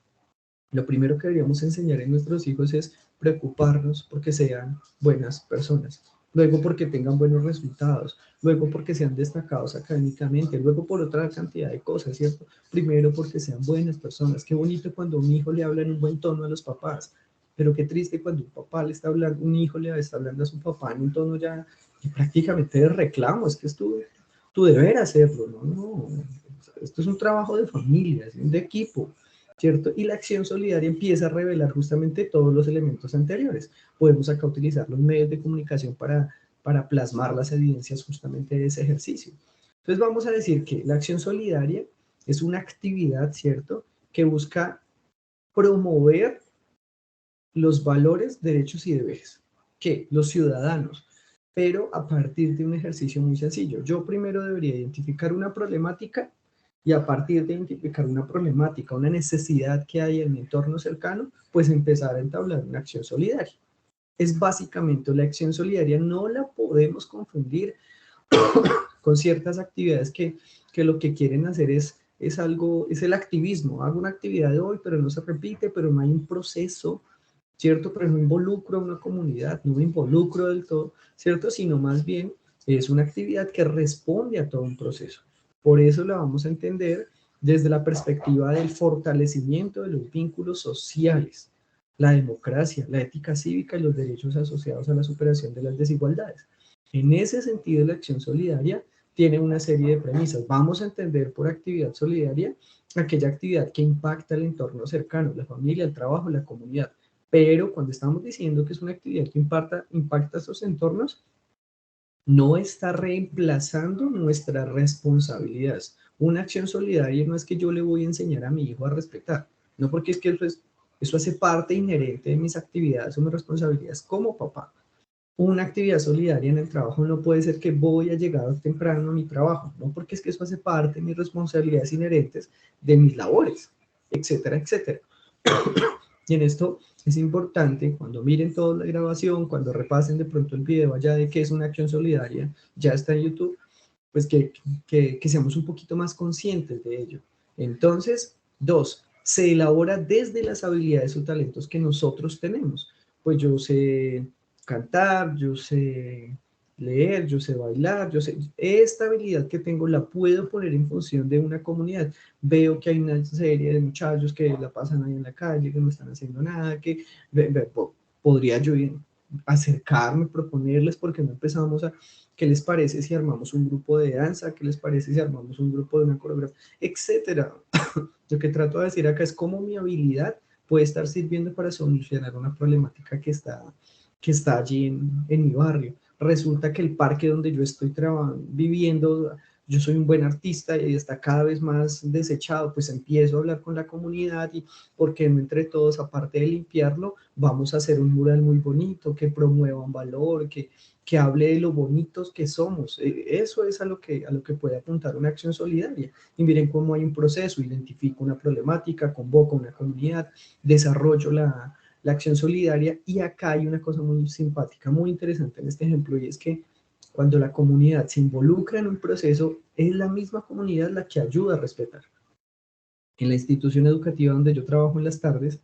lo primero que deberíamos enseñar en nuestros hijos es preocuparnos porque sean buenas personas, luego porque tengan buenos resultados, luego porque sean destacados académicamente, luego por otra cantidad de cosas, ¿cierto? Primero porque sean buenas personas. Qué bonito cuando un hijo le habla en un buen tono a los papás, pero qué triste cuando un papá le está hablando, un hijo le está hablando a su papá en un tono ya prácticamente de reclamo. Es que es tu deber hacerlo, ¿no? Esto es un trabajo de familia, es de equipo, ¿cierto? Y la acción solidaria empieza a revelar justamente todos los elementos anteriores. Podemos acá utilizar los medios de comunicación para plasmar las evidencias justamente de ese ejercicio. Entonces vamos a decir que la acción solidaria es una actividad, ¿cierto?, que busca promover los valores, derechos y deberes que los ciudadanos, pero a partir de un ejercicio muy sencillo. Yo primero debería identificar una problemática y a partir de identificar una problemática, una necesidad que hay en mi entorno cercano, pues empezar a entablar una acción solidaria. Es básicamente la acción solidaria, no la podemos confundir con ciertas actividades que lo que quieren hacer es algo, es el activismo. Hago una actividad de hoy, pero no se repite, pero no hay un proceso ¿cierto? Pero no involucro a una comunidad, no me involucro del todo, ¿cierto? Sino más bien es una actividad que responde a todo un proceso. Por eso la vamos a entender desde la perspectiva del fortalecimiento de los vínculos sociales, la democracia, la ética cívica y los derechos asociados a la superación de las desigualdades. En ese sentido, la acción solidaria tiene una serie de premisas. Vamos a entender por actividad solidaria aquella actividad que impacta el entorno cercano, la familia, el trabajo, la comunidad. Pero cuando estamos diciendo que es una actividad que impacta esos entornos, no está reemplazando nuestras responsabilidades. Una acción solidaria no es que yo le voy a enseñar a mi hijo a respetar, no, porque es que eso hace parte inherente de mis actividades o mis responsabilidades como papá. Una actividad solidaria en el trabajo no puede ser que voy a llegar temprano a mi trabajo, no, porque es que eso hace parte de mis responsabilidades inherentes de mis labores, etcétera, etcétera. Y en esto es importante, cuando miren toda la grabación, cuando repasen de pronto el video allá de qué es una acción solidaria, ya está en YouTube, pues que seamos un poquito más conscientes de ello. Entonces, dos, se elabora desde las habilidades o talentos que nosotros tenemos. Pues yo sé cantar, yo sé leer, yo sé bailar, yo sé, esta habilidad que tengo la puedo poner en función de una comunidad. Veo que hay una serie de muchachos que la pasan ahí en la calle, que no están haciendo nada, que podría yo acercarme, proponerles, porque no empezamos a, ¿qué les parece si armamos un grupo de danza? ¿Qué les parece si armamos un grupo de una coreografía? Etcétera. Lo que trato de decir acá es cómo mi habilidad puede estar sirviendo para solucionar una problemática que está allí en mi barrio. Resulta que el parque donde yo estoy viviendo, yo soy un buen artista y está cada vez más desechado, pues empiezo a hablar con la comunidad y porque no entre todos, aparte de limpiarlo, vamos a hacer un mural muy bonito, que promueva un valor, que hable de lo bonitos que somos. Eso es a lo que puede apuntar una acción solidaria. Y miren cómo hay un proceso, identifico una problemática, convoco una comunidad, desarrollo la acción solidaria, y acá hay una cosa muy simpática, muy interesante en este ejemplo, y es que cuando la comunidad se involucra en un proceso, es la misma comunidad la que ayuda a respetar. En la institución educativa donde yo trabajo en las tardes,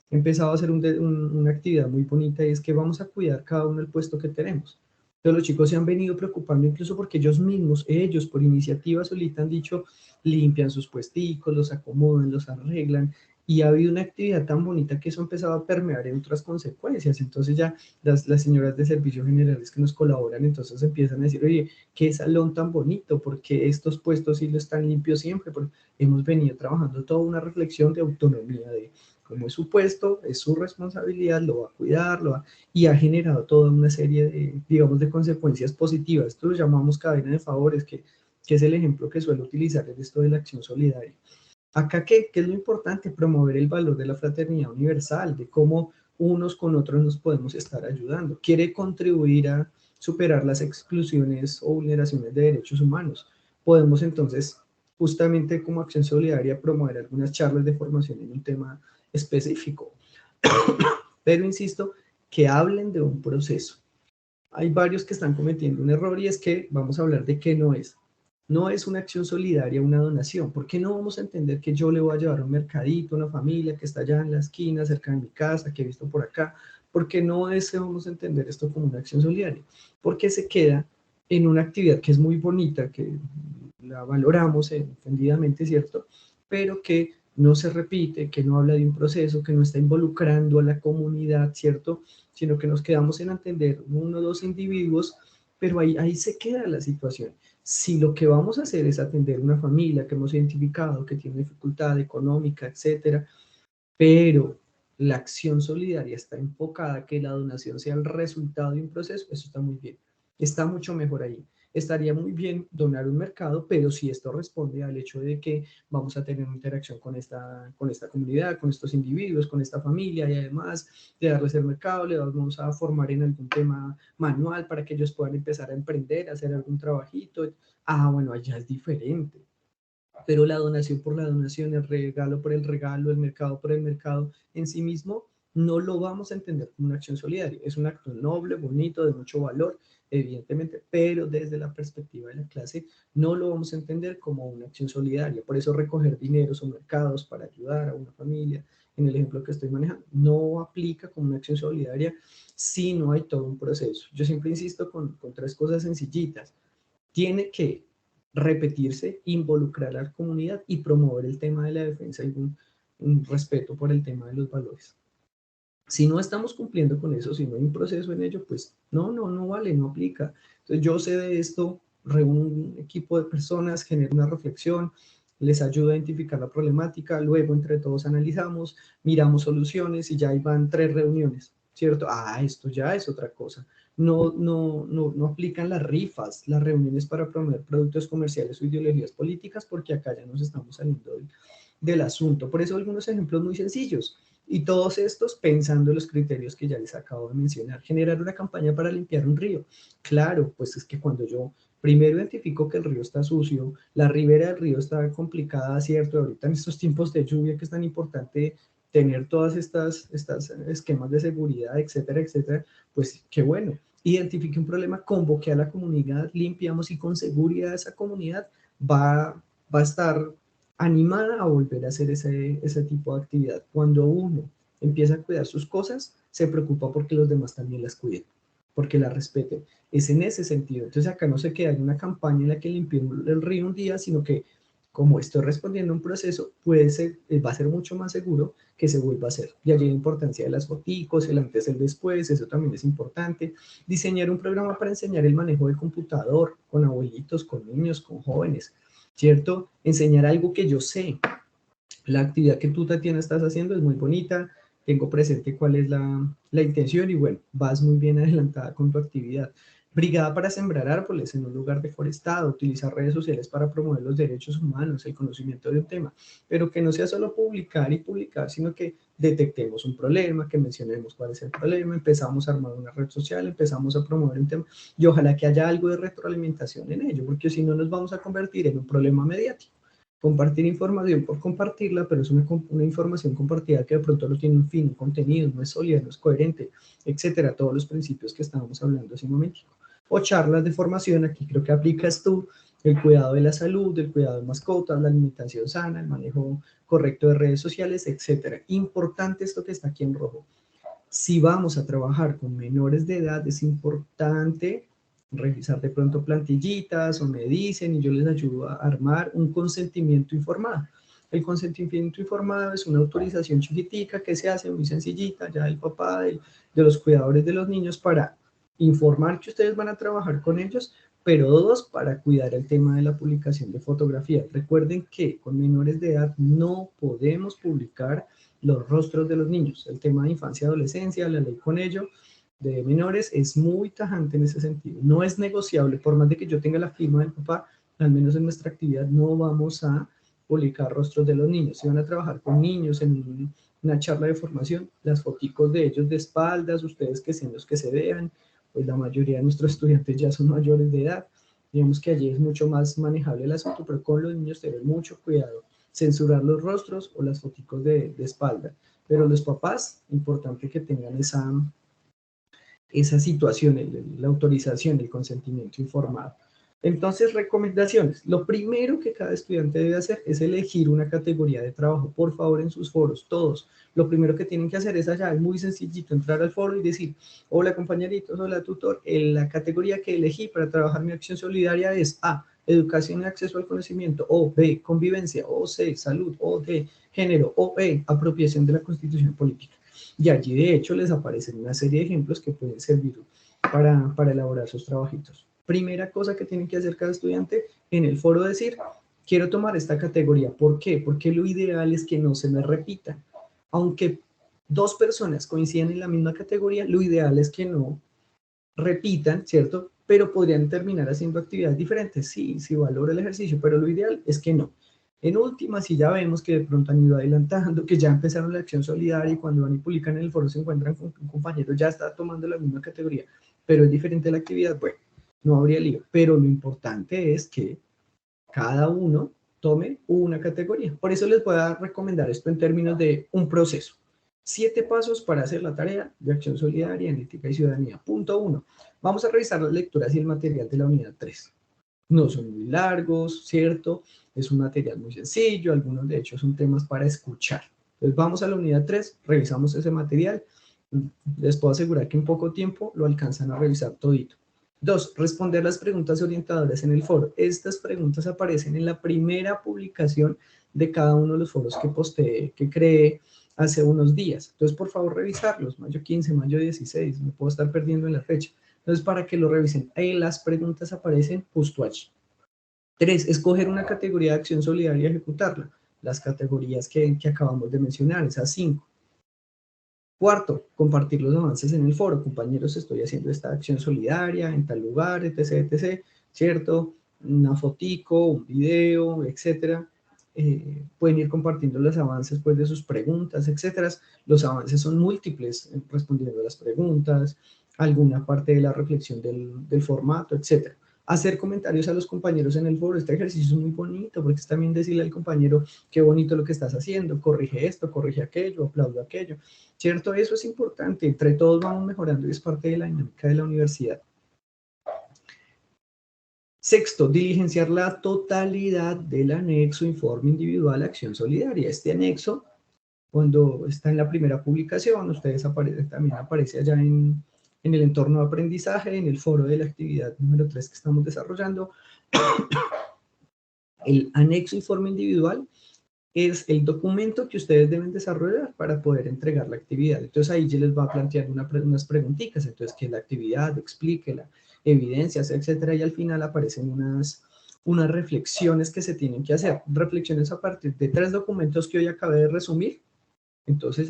he empezado a hacer una actividad muy bonita, y es que vamos a cuidar cada uno el puesto que tenemos. Entonces los chicos se han venido preocupando incluso porque ellos mismos, ellos por iniciativa solita han dicho, limpian sus puesticos, los acomodan, los arreglan, y ha habido una actividad tan bonita que eso ha empezado a permear en otras consecuencias. Entonces ya las señoras de servicios generales que nos colaboran, entonces empiezan a decir, oye, qué salón tan bonito, porque estos puestos sí lo están limpios siempre, porque hemos venido trabajando toda una reflexión de autonomía, de cómo es su puesto, es su responsabilidad, lo va a cuidar, y ha generado toda una serie de, digamos, de consecuencias positivas. Esto lo llamamos cadena de favores, que es el ejemplo que suelo utilizar en esto de la acción solidaria. Acá, ¿qué es lo importante? Promover el valor de la fraternidad universal, de cómo unos con otros nos podemos estar ayudando. Quiere contribuir a superar las exclusiones o vulneraciones de derechos humanos. Podemos entonces, justamente como acción solidaria, promover algunas charlas de formación en un tema específico. Pero insisto, que hablen de un proceso. Hay varios que están cometiendo un error, y es que vamos a hablar de qué no es. No es una acción solidaria, una donación. ¿Por qué no vamos a entender que yo le voy a llevar a un mercadito, a una familia que está allá en la esquina, cerca de mi casa, que he visto por acá? ¿Por qué no vamos a entender esto como una acción solidaria? Porque se queda en una actividad que es muy bonita, que la valoramos entendidamente, ¿cierto? Pero que no se repite, que no habla de un proceso, que no está involucrando a la comunidad, ¿cierto? Sino que nos quedamos en atender uno o dos individuos, pero ahí se queda la situación. Si lo que vamos a hacer es atender una familia que hemos identificado, que tiene dificultad económica, etcétera, pero la acción solidaria está enfocada a que la donación sea el resultado de un proceso, eso está muy bien. Está mucho mejor ahí. Estaría muy bien donar un mercado, pero si esto responde al hecho de que vamos a tener una interacción con esta comunidad, con estos individuos, con esta familia, y además de darles el mercado, le vamos a formar en algún tema manual para que ellos puedan empezar a emprender, a hacer algún trabajito. Bueno, allá es diferente. Pero la donación por la donación, el regalo por el regalo, el mercado por el mercado, en sí mismo no lo vamos a entender como una acción solidaria. Es un acto noble, bonito, de mucho valor, evidentemente, pero desde la perspectiva de la clase no lo vamos a entender como una acción solidaria. Por eso recoger dineros o mercados para ayudar a una familia, en el ejemplo que estoy manejando, no aplica como una acción solidaria si no hay todo un proceso. Yo siempre insisto con tres cosas sencillitas. Tiene que repetirse, involucrar a la comunidad y promover el tema de la defensa y un respeto por el tema de los valores. Si no estamos cumpliendo con eso, si no hay un proceso en ello, pues no vale, no aplica. Entonces yo sé de esto, reúno un equipo de personas, genero una reflexión, les ayudo a identificar la problemática, luego entre todos analizamos, miramos soluciones y ya ahí van 3 reuniones, ¿cierto? Esto ya es otra cosa. No aplican las rifas, las reuniones para promover productos comerciales o ideologías políticas, porque acá ya nos estamos saliendo del asunto. Por eso algunos ejemplos muy sencillos. Y todos estos pensando en los criterios que ya les acabo de mencionar. Generar una campaña para limpiar un río. Claro, pues es que cuando yo primero identifico que el río está sucio, la ribera del río está complicada, ¿cierto? Ahorita en estos tiempos de lluvia que es tan importante tener todas estas esquemas de seguridad, etcétera, etcétera, pues qué bueno. Identifique un problema, convoque a la comunidad, limpiamos y con seguridad esa comunidad va a estar animada a volver a hacer ese tipo de actividad. Cuando uno empieza a cuidar sus cosas, se preocupa porque los demás también las cuiden, porque las respeten. Es en ese sentido. Entonces acá no se queda en una campaña en la que limpié el río un día, sino que como estoy respondiendo a un proceso, va a ser mucho más seguro que se vuelva a hacer. Y allí la importancia de las foticos, el antes, el después, eso también es importante. Diseñar un programa para enseñar el manejo del computador con abuelitos, con niños, con jóvenes, ¿cierto? Enseñar algo que yo sé. La actividad que tú, Tatiana, estás haciendo es muy bonita, tengo presente cuál es la intención y bueno, vas muy bien adelantada con tu actividad. Brigada para sembrar árboles en un lugar deforestado, utilizar redes sociales para promover los derechos humanos, el conocimiento de un tema, pero que no sea solo publicar y publicar, sino que detectemos un problema, que mencionemos cuál es el problema, empezamos a armar una red social, empezamos a promover un tema y ojalá que haya algo de retroalimentación en ello, porque si no nos vamos a convertir en un problema mediático. Compartir información por compartirla, pero es una información compartida que de pronto no tiene un fin, un contenido, no es sólida, no es coherente, etcétera, todos los principios que estábamos hablando hace un momento. O charlas de formación, aquí creo que aplicas tú, el cuidado de la salud, el cuidado de mascotas, la alimentación sana, el manejo correcto de redes sociales, etcétera. Importante esto que está aquí en rojo. Si vamos a trabajar con menores de edad, es importante revisar de pronto plantillitas o me dicen y yo les ayudo a armar un consentimiento informado. El consentimiento informado es una autorización chiquitica que se hace muy sencillita ya del papá, de los cuidadores de los niños para informar que ustedes van a trabajar con ellos, pero dos, para cuidar el tema de la publicación de fotografías. Recuerden que con menores de edad no podemos publicar los rostros de los niños. El tema de infancia y adolescencia, la ley con ello, de menores, es muy tajante en ese sentido. No es negociable, por más de que yo tenga la firma del papá, al menos en nuestra actividad no vamos a publicar rostros de los niños. Si van a trabajar con niños en una charla de formación, las foticos de ellos de espaldas, ustedes que sean los que se vean, pues la mayoría de nuestros estudiantes ya son mayores de edad. Digamos que allí es mucho más manejable el asunto, pero con los niños tener mucho cuidado, censurar los rostros o las foticos de espalda. Pero los papás, importante que tengan esa situación, la autorización, el consentimiento informado. Entonces, recomendaciones. Lo primero que cada estudiante debe hacer es elegir una categoría de trabajo. Por favor, en sus foros, todos. Lo primero que tienen que hacer es allá, es muy sencillito, entrar al foro y decir, hola compañeritos, hola tutor, la categoría que elegí para trabajar mi acción solidaria es A, educación y acceso al conocimiento, o B, convivencia, o C, salud, o D, género, o E, apropiación de la constitución política. Y allí de hecho les aparecen una serie de ejemplos que pueden servir para elaborar sus trabajitos. Primera cosa que tienen que hacer cada estudiante en el foro decir, quiero tomar esta categoría. ¿Por qué? Porque lo ideal es que no se me repitan. Aunque dos personas coincidan en la misma categoría, lo ideal es que no repitan, ¿cierto? Pero podrían terminar haciendo actividades diferentes. Sí, sí valora el ejercicio, pero lo ideal es que no. En última, si ya vemos que de pronto han ido adelantando, que ya empezaron la acción solidaria y cuando van y publican en el foro se encuentran con un compañero ya está tomando la misma categoría, pero es diferente la actividad, bueno, no habría lío. Pero lo importante es que cada uno tome una categoría. Por eso les voy a recomendar esto en términos de un proceso. 7 pasos para hacer la tarea de acción solidaria en ética y ciudadanía. Punto 1. Vamos a revisar las lecturas y el material de la unidad 3. No son muy largos, ¿cierto? Es un material muy sencillo, algunos de hecho son temas para escuchar. Entonces vamos a la unidad 3, revisamos ese material. Les puedo asegurar que en poco tiempo lo alcanzan a revisar todito. 2. Responder las preguntas orientadoras en el foro. Estas preguntas aparecen en la primera publicación de cada uno de los foros que posteé, que creé hace unos días. Entonces, por favor, revisarlos. Mayo 15, mayo 16, me puedo estar perdiendo en la fecha. Entonces, para que lo revisen, ahí las preguntas aparecen justo allí. 3. Escoger una categoría de acción solidaria y ejecutarla. Las categorías que acabamos de mencionar, esas 5. 4. Compartir los avances en el foro. Compañeros, estoy haciendo esta acción solidaria en tal lugar, etc., etc., ¿cierto? Una fotico, un video, etcétera. Pueden ir compartiendo los avances pues, de sus preguntas, etcétera. Los avances son múltiples, respondiendo a las preguntas, alguna parte de la reflexión del formato, etcétera. Hacer comentarios a los compañeros en el foro. Este ejercicio es muy bonito porque es también decirle al compañero qué bonito lo que estás haciendo, corrige esto, corrige aquello, aplaudo aquello, ¿cierto? Eso es importante, entre todos vamos mejorando y es parte de la dinámica de la universidad. 6. Diligenciar la totalidad del anexo informe individual acción solidaria. Este anexo, cuando está en la primera publicación, ustedes también aparece allá en el entorno de aprendizaje, en el foro de la actividad número 3 que estamos desarrollando. El anexo informe individual es el documento que ustedes deben desarrollar para poder entregar la actividad. Entonces ahí ya les va a plantear unas preguntitas, entonces qué es la actividad, explíquela, evidencias, etcétera, y al final aparecen unas reflexiones que se tienen que hacer, reflexiones a partir de 3 documentos que hoy acabé de resumir. Entonces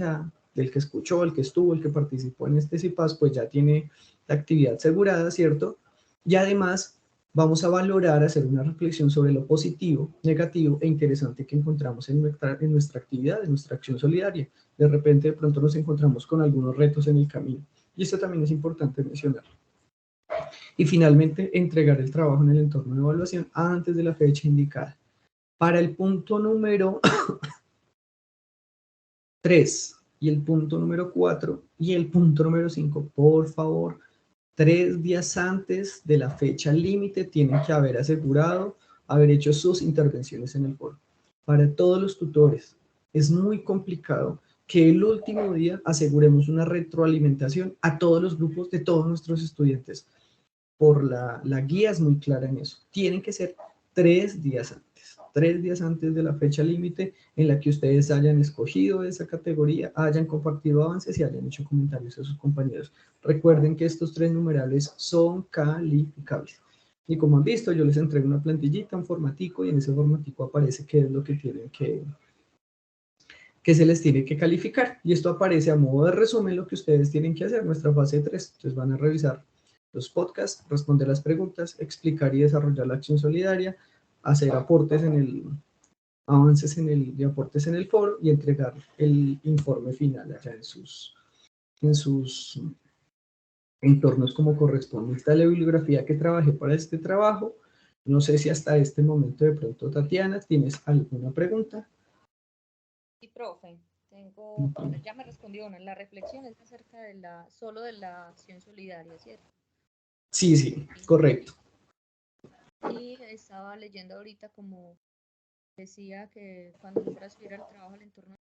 el que escuchó, el que estuvo, el que participó en este CIPAS, pues ya tiene la actividad asegurada, ¿cierto? Y además vamos a valorar, hacer una reflexión sobre lo positivo, negativo e interesante que encontramos en nuestra actividad, en nuestra acción solidaria. De repente, de pronto nos encontramos con algunos retos en el camino. Y esto también es importante mencionar. Y finalmente, entregar el trabajo en el entorno de evaluación antes de la fecha indicada. Para el punto número 3 y el punto número 4 y el punto número 5, por favor, 3 días antes de la fecha límite tienen que haber asegurado, haber hecho sus intervenciones en el foro. Para todos los tutores es muy complicado que el último día aseguremos una retroalimentación a todos los grupos de todos nuestros estudiantes. Por la guía es muy clara en eso. Tienen que ser 3 días antes. 3 días antes de la fecha límite en la que ustedes hayan escogido esa categoría, hayan compartido avances y hayan hecho comentarios a sus compañeros. Recuerden que estos 3 numerales son calificables. Y como han visto, yo les entrego una plantillita, un formatico, y en ese formatico aparece qué es lo que tienen que se les tiene que calificar. Y esto aparece a modo de resumen lo que ustedes tienen que hacer, nuestra fase 3. Entonces van a revisar los podcasts, responder las preguntas, explicar y desarrollar la acción solidaria, hacer aportes avances y aportes en el foro y entregar el informe final allá en sus entornos como corresponde. Esta es la bibliografía que trabajé para este trabajo. No sé si hasta este momento de pronto, Tatiana, ¿tienes alguna pregunta? Sí, profe, tengo, bueno, ya me respondió una, la reflexión es acerca solo de la acción solidaria, ¿cierto? Sí, sí, correcto. Y estaba leyendo ahorita como decía que cuando se fuera a subir al trabajo al entorno de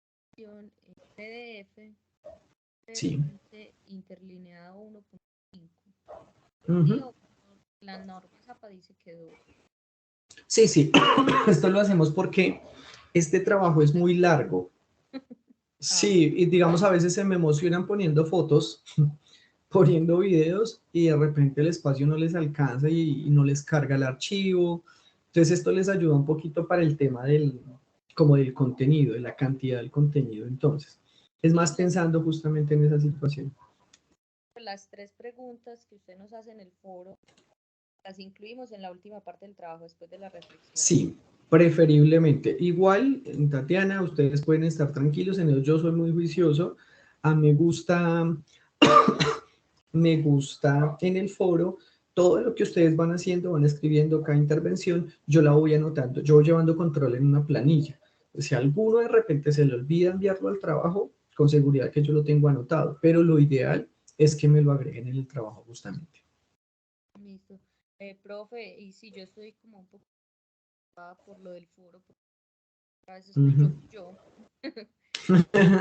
acción en PDF, Sí. preferente interlineado 1.5. Y Ujú. la norma Zapa dice que 2. Sí, sí. Esto lo hacemos porque este trabajo es muy largo. Ah, Sí, y digamos a veces se me emocionan poniendo fotos, poniendo videos y de repente el espacio no les alcanza y no les carga el archivo. Entonces esto les ayuda un poquito para el tema como del contenido, de la cantidad del contenido. Entonces, es y más pensando justamente en esa situación. las 3 preguntas que usted nos hace en el foro, las incluimos en la última parte del trabajo después de la reflexión. Sí, preferiblemente. Igual, Tatiana, ustedes pueden estar tranquilos en eso. Yo soy muy juicioso. A mí me gusta en el foro todo lo que ustedes van haciendo, van escribiendo cada intervención, yo la voy anotando, yo voy llevando control en una planilla. Si a alguno de repente se le olvida enviarlo al trabajo, con seguridad que yo lo tengo anotado, pero lo ideal es que me lo agreguen en el trabajo justamente. Listo. Profe, y si yo estoy como un poco preocupada por lo del foro, porque a veces soy Ujú. yo.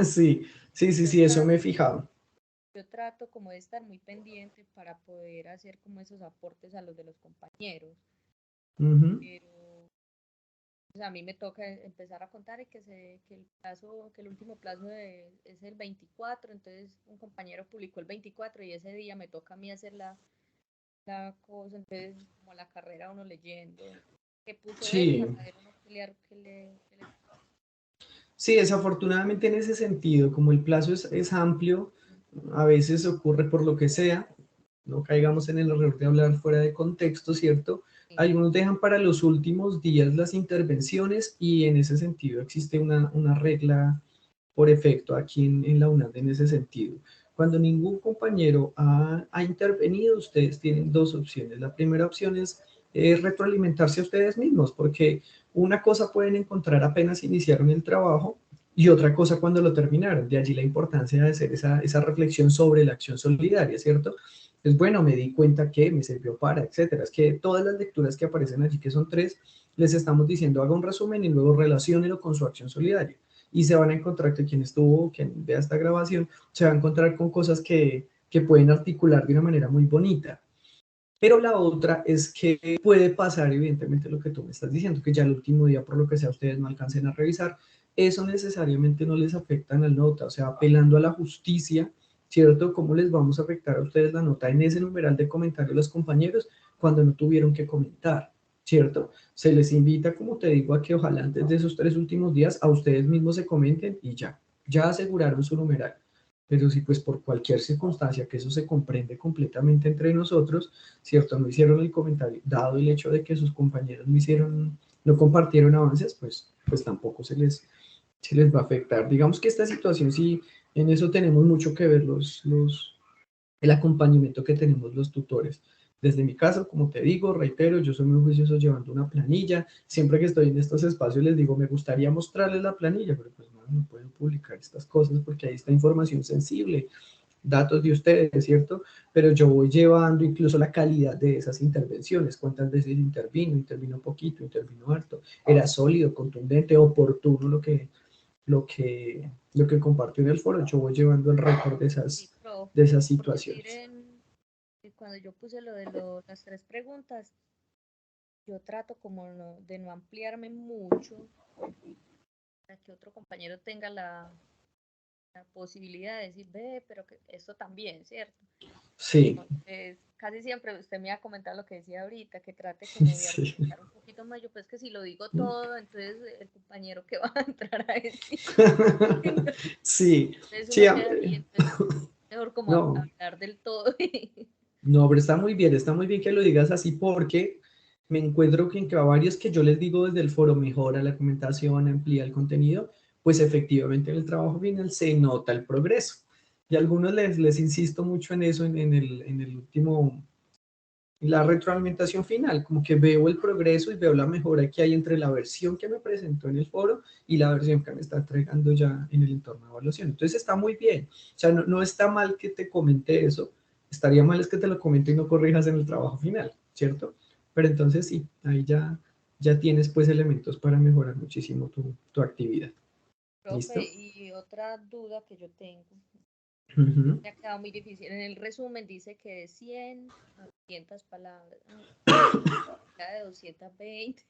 Sí, sí, sí, Yo sí, eso me he trato, fijado. yo trato como de estar muy pendiente para poder hacer como esos aportes a los de los compañeros, Ujú. pero pues, a mí me toca empezar a contar y que el plazo, que el último plazo es el 24, entonces un compañero publicó el 24 y ese día me toca a mí hacer la cosa, entonces como la carrera uno leyendo, que puso él Sí, para saber uno qué le. sí, desafortunadamente en ese sentido, como el plazo es amplio, a veces ocurre por lo que sea, no caigamos en el error de hablar fuera de contexto, ¿cierto? Sí, Algunos dejan para los últimos días las intervenciones y en ese sentido existe una regla por efecto aquí en la UNAD en ese sentido. Cuando ningún compañero ha intervenido, ustedes tienen dos opciones. La primera opción es retroalimentarse a ustedes mismos, porque una cosa pueden encontrar apenas iniciaron el trabajo y otra cosa cuando lo terminaron. De allí la importancia de hacer esa reflexión sobre la acción solidaria, ¿cierto? Es bueno, me di cuenta que me sirvió para, etcétera. Es que todas las lecturas que aparecen allí, que son tres, les estamos diciendo haga un resumen y luego relaciónelo con su acción solidaria y se van a encontrar que quien estuvo, quien vea esta grabación, se va a encontrar con cosas que pueden articular de una manera muy bonita. Pero la otra es que puede pasar, evidentemente, lo que tú me estás diciendo, que ya el último día, por lo que sea, ustedes no alcancen a revisar. Eso necesariamente no les afecta en la nota, o sea, apelando a la justicia, ¿cierto? ¿Cómo les vamos a afectar a ustedes la nota en ese numeral de comentarios de los compañeros cuando no tuvieron que comentar, ¿cierto? Se les invita, como te digo, a que ojalá antes de esos 3 últimos días a ustedes mismos se comenten y ya aseguraron su numeral. Pero si pues por cualquier circunstancia, que eso se comprende completamente entre nosotros, ¿cierto? No hicieron el comentario, dado el hecho de que sus compañeros no compartieron avances, pues tampoco se les va a afectar. Digamos que esta situación sí, en eso tenemos mucho que ver el acompañamiento que tenemos los tutores. Desde mi caso, como te digo, reitero, yo soy muy juicioso llevando una planilla. Siempre que estoy en estos espacios les digo, me gustaría mostrarles la planilla, pero pues no pueden publicar estas cosas porque ahí está información sensible, datos de ustedes, ¿cierto? Pero yo voy llevando incluso la calidad de esas intervenciones, cuántas veces intervino poquito, intervino harto, era sólido, contundente, oportuno lo que compartió en el foro, yo voy llevando el récord de sí, esas, de profe, esas por decir situaciones. cuando yo puse lo de las tres preguntas, yo trato como de no ampliarme mucho para que otro compañero tenga la posibilidad de decir, ve, pero que esto también, ¿cierto? Sí, Entonces, casi siempre usted me ha comentado lo que decía ahorita, que trate como de sí. argumentar un poquito más. Yo pues que si lo digo todo, entonces el compañero que va a entrar a decir. Sí, Entonces sí, uno queda ahí, entonces mejor como no, hablar del todo. no, pero está muy bien que lo digas así porque me encuentro que a varios que yo les digo desde el foro mejora la documentación, amplía el contenido, pues efectivamente en el trabajo final se nota el progreso. Y a algunos les insisto mucho en eso en el último, la retroalimentación final, como que veo el progreso y veo la mejora que hay entre la versión que me presentó en el foro y la versión que me está entregando ya en el entorno de evaluación. Entonces está muy bien, o sea, no está mal que te comente eso, estaría mal es que te lo comente y no corrijas en el trabajo final, ¿cierto? Pero entonces sí, ahí ya tienes pues elementos para mejorar muchísimo tu actividad. Profe, ¿Listo? y otra duda que yo tengo, Ujú. me ha quedado muy difícil. En el resumen dice que de 100 a 200 palabras, ya de 220.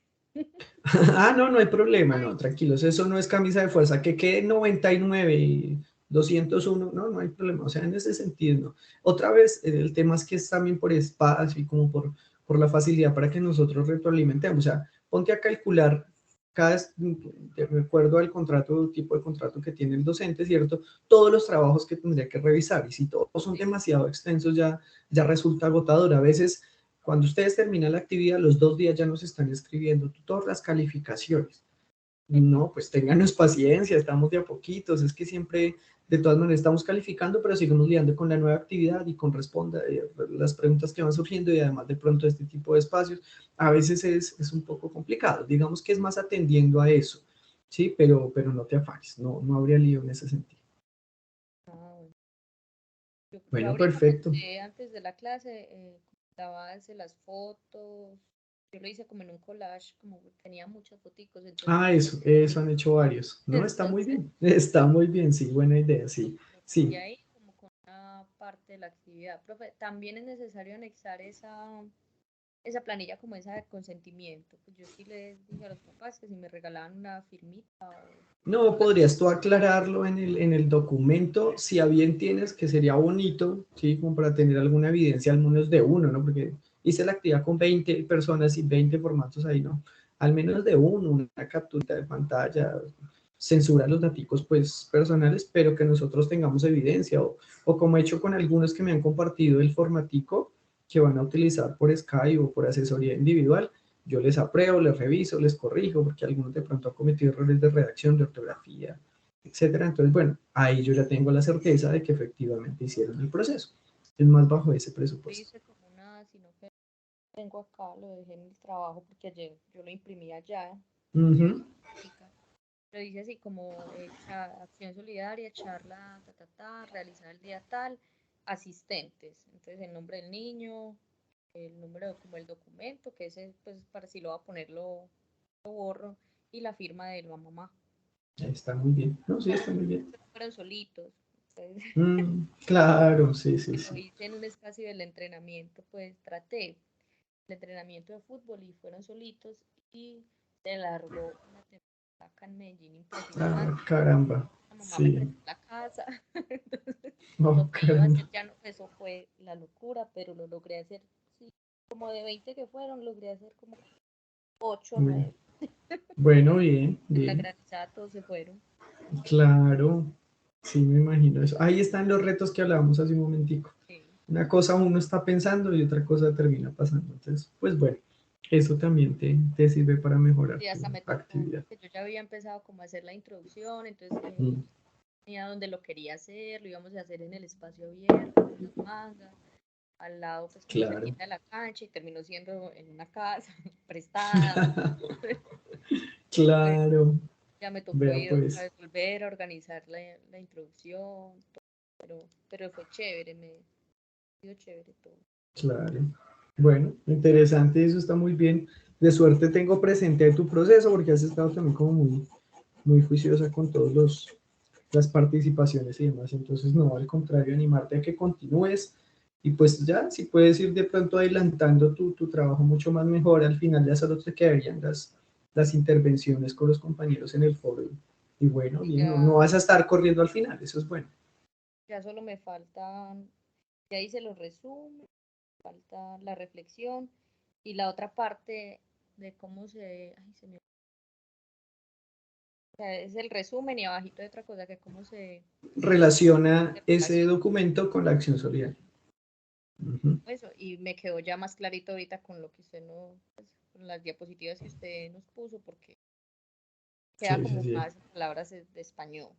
Ah, no hay problema, Ay, no, tranquilos, eso no es camisa de fuerza, que quede 99 y 201, no hay problema, o sea, en ese sentido, no. Otra vez, el tema es que es también por espacio y como por la facilidad para que nosotros retroalimentemos, o sea, ponte a calcular de acuerdo al contrato, tipo de contrato que tiene el docente, ¿cierto? Todos los trabajos que tendría que revisar y si todos son sí, demasiado extensos ya resulta agotador. A veces cuando ustedes terminan la actividad, los 2 días ya nos están escribiendo todas las calificaciones. No, pues ténganos paciencia, estamos de a poquitos, es que siempre, de todas maneras, estamos calificando, pero seguimos lidiando con la nueva actividad y con responda las preguntas que van surgiendo y además de pronto este tipo de espacios, a veces es un poco complicado. Digamos que es más atendiendo a eso, ¿sí? Pero no te afanes, no habría lío en ese sentido. no, yo Bueno, ahorita perfecto. comenté antes de la clase, comentaba hace las fotos, Yo lo hice como en un collage, como tenía muchas foticos, entonces, Ah, eso han hecho varios. No, entonces está muy bien, sí, buena idea, sí, y sí. ahí como con una parte de la actividad. Profe, también es necesario anexar esa planilla como esa de consentimiento. Pues yo sí les dije a los papás que si me regalaban una firmita No, o la... podrías tú aclararlo en el documento, si a bien tienes, que sería bonito, ¿sí? Como para tener alguna evidencia al menos de uno, ¿no? Porque hice la actividad con 20 personas y 20 formatos ahí, ¿no? Al menos de uno, una captura de pantalla, censura los datos, pues, personales, pero que nosotros tengamos evidencia, o como he hecho con algunos que me han compartido el formatico que van a utilizar por Skype o por asesoría individual, yo les apruebo, les reviso, les corrijo, porque algunos de pronto han cometido errores de redacción, de ortografía, etcétera. Entonces, bueno, ahí yo ya tengo la certeza de que efectivamente hicieron el proceso. Es más bajo ese Yo presupuesto. hice como una, sino que tengo acá, lo dejé en el trabajo porque ayer yo lo imprimí allá, llevé Ujú. práctica. Lo dice así como acción solidaria, charla, realizar el día tal, asistentes. Entonces el nombre del niño, el número como el documento, que ese pues para si lo va a poner lo borro, y la firma de la mamá. Está muy bien. No, sí, está muy bien. Fueron solitos. Entonces, Claro, sí, sí, lo sí. hice en un espacio del entrenamiento, pues traté el entrenamiento de fútbol y fueron solitos y se largó una temporada acá en Medellín Ah, impresionante. caramba. La mamá me Sí. prestó la casa, entonces Oh, lo que iba a caramba. hacer ya no, eso fue la locura, pero lo logré hacer, sí, como de 20 que fueron, logré hacer como 8 o Bueno, 9. bueno, bien, En la bien. granizada todos se fueron. Claro. Sí, me imagino eso. Ahí están los retos que hablábamos hace un momentico. Sí. Una cosa uno está pensando y otra cosa termina pasando. Entonces, pues bueno, eso también te sirve para mejorar Y tu hasta me tocó, actividad. porque yo ya había empezado como a hacer la introducción, entonces Mm, tenía donde lo quería hacer, lo íbamos a hacer en el espacio abierto, con las mangas, al lado pues como claro. cerquita de la cancha y terminó siendo en una casa prestada. Bueno, Claro. ya me tocó Vea ir otra pues, vez volver a organizar la introducción, pero fue chévere, me dio chévere todo. claro. Bueno, interesante, eso está muy bien. De suerte tengo presente tu proceso porque has estado también como muy, muy juiciosa con todos las participaciones y demás. Entonces, no, al contrario, animarte a que continúes y pues ya, si puedes ir de pronto adelantando tu trabajo mucho más mejor, al final ya solo te quedarían las intervenciones con los compañeros en el foro. Y bueno, Y bien, no ya, vas a estar corriendo al final, eso es bueno. ya solo me faltan, ya hice los resúmenes, falta la reflexión y la otra parte de cómo o sea, es el resumen y abajito de otra cosa que cómo Relaciona se ese relaciona. documento con la acción solidaria. Ujú. Eso, y me quedó ya más clarito ahorita con lo que usted no, pues, con las diapositivas que usted nos puso, porque queda Sí, sí, como sí. más en palabras de español.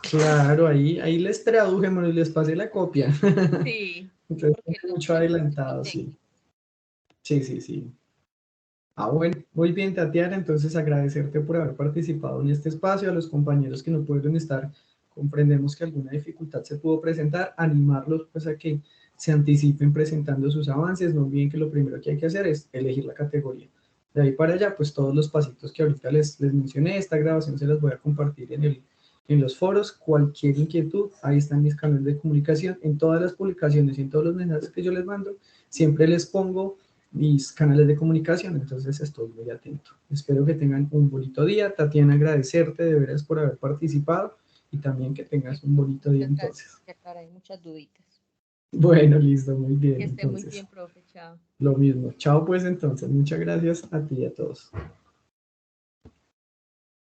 Claro, ahí les tradujemos y les pasé la copia. Sí, Entonces, porque el mucho documento es muy adelantado, sí. técnico. Sí, sí, sí. Ah, bueno, muy bien, Tatiana. Entonces, agradecerte por haber participado en este espacio. A los compañeros que no pudieron estar, comprendemos que alguna dificultad se pudo presentar. Animarlos, pues, a que se anticipen presentando sus avances. No olviden que lo primero que hay que hacer es elegir la categoría. De ahí para allá, pues, todos los pasitos que ahorita les mencioné, esta grabación se las voy a compartir en los foros. Cualquier inquietud, ahí están mis canales de comunicación. En todas las publicaciones y en todos los mensajes que yo les mando, siempre les pongo mis canales de comunicación, entonces estoy muy atento. Espero que tengan un bonito día. Tatiana, agradecerte de veras por haber participado y también que tengas un bonito día Muchas gracias. entonces. Y acá hay muchas duditas. Bueno, listo, muy Que bien esté muy entonces. bien, profe. Chao. Lo mismo. Chao pues entonces. Muchas gracias a ti y a todos.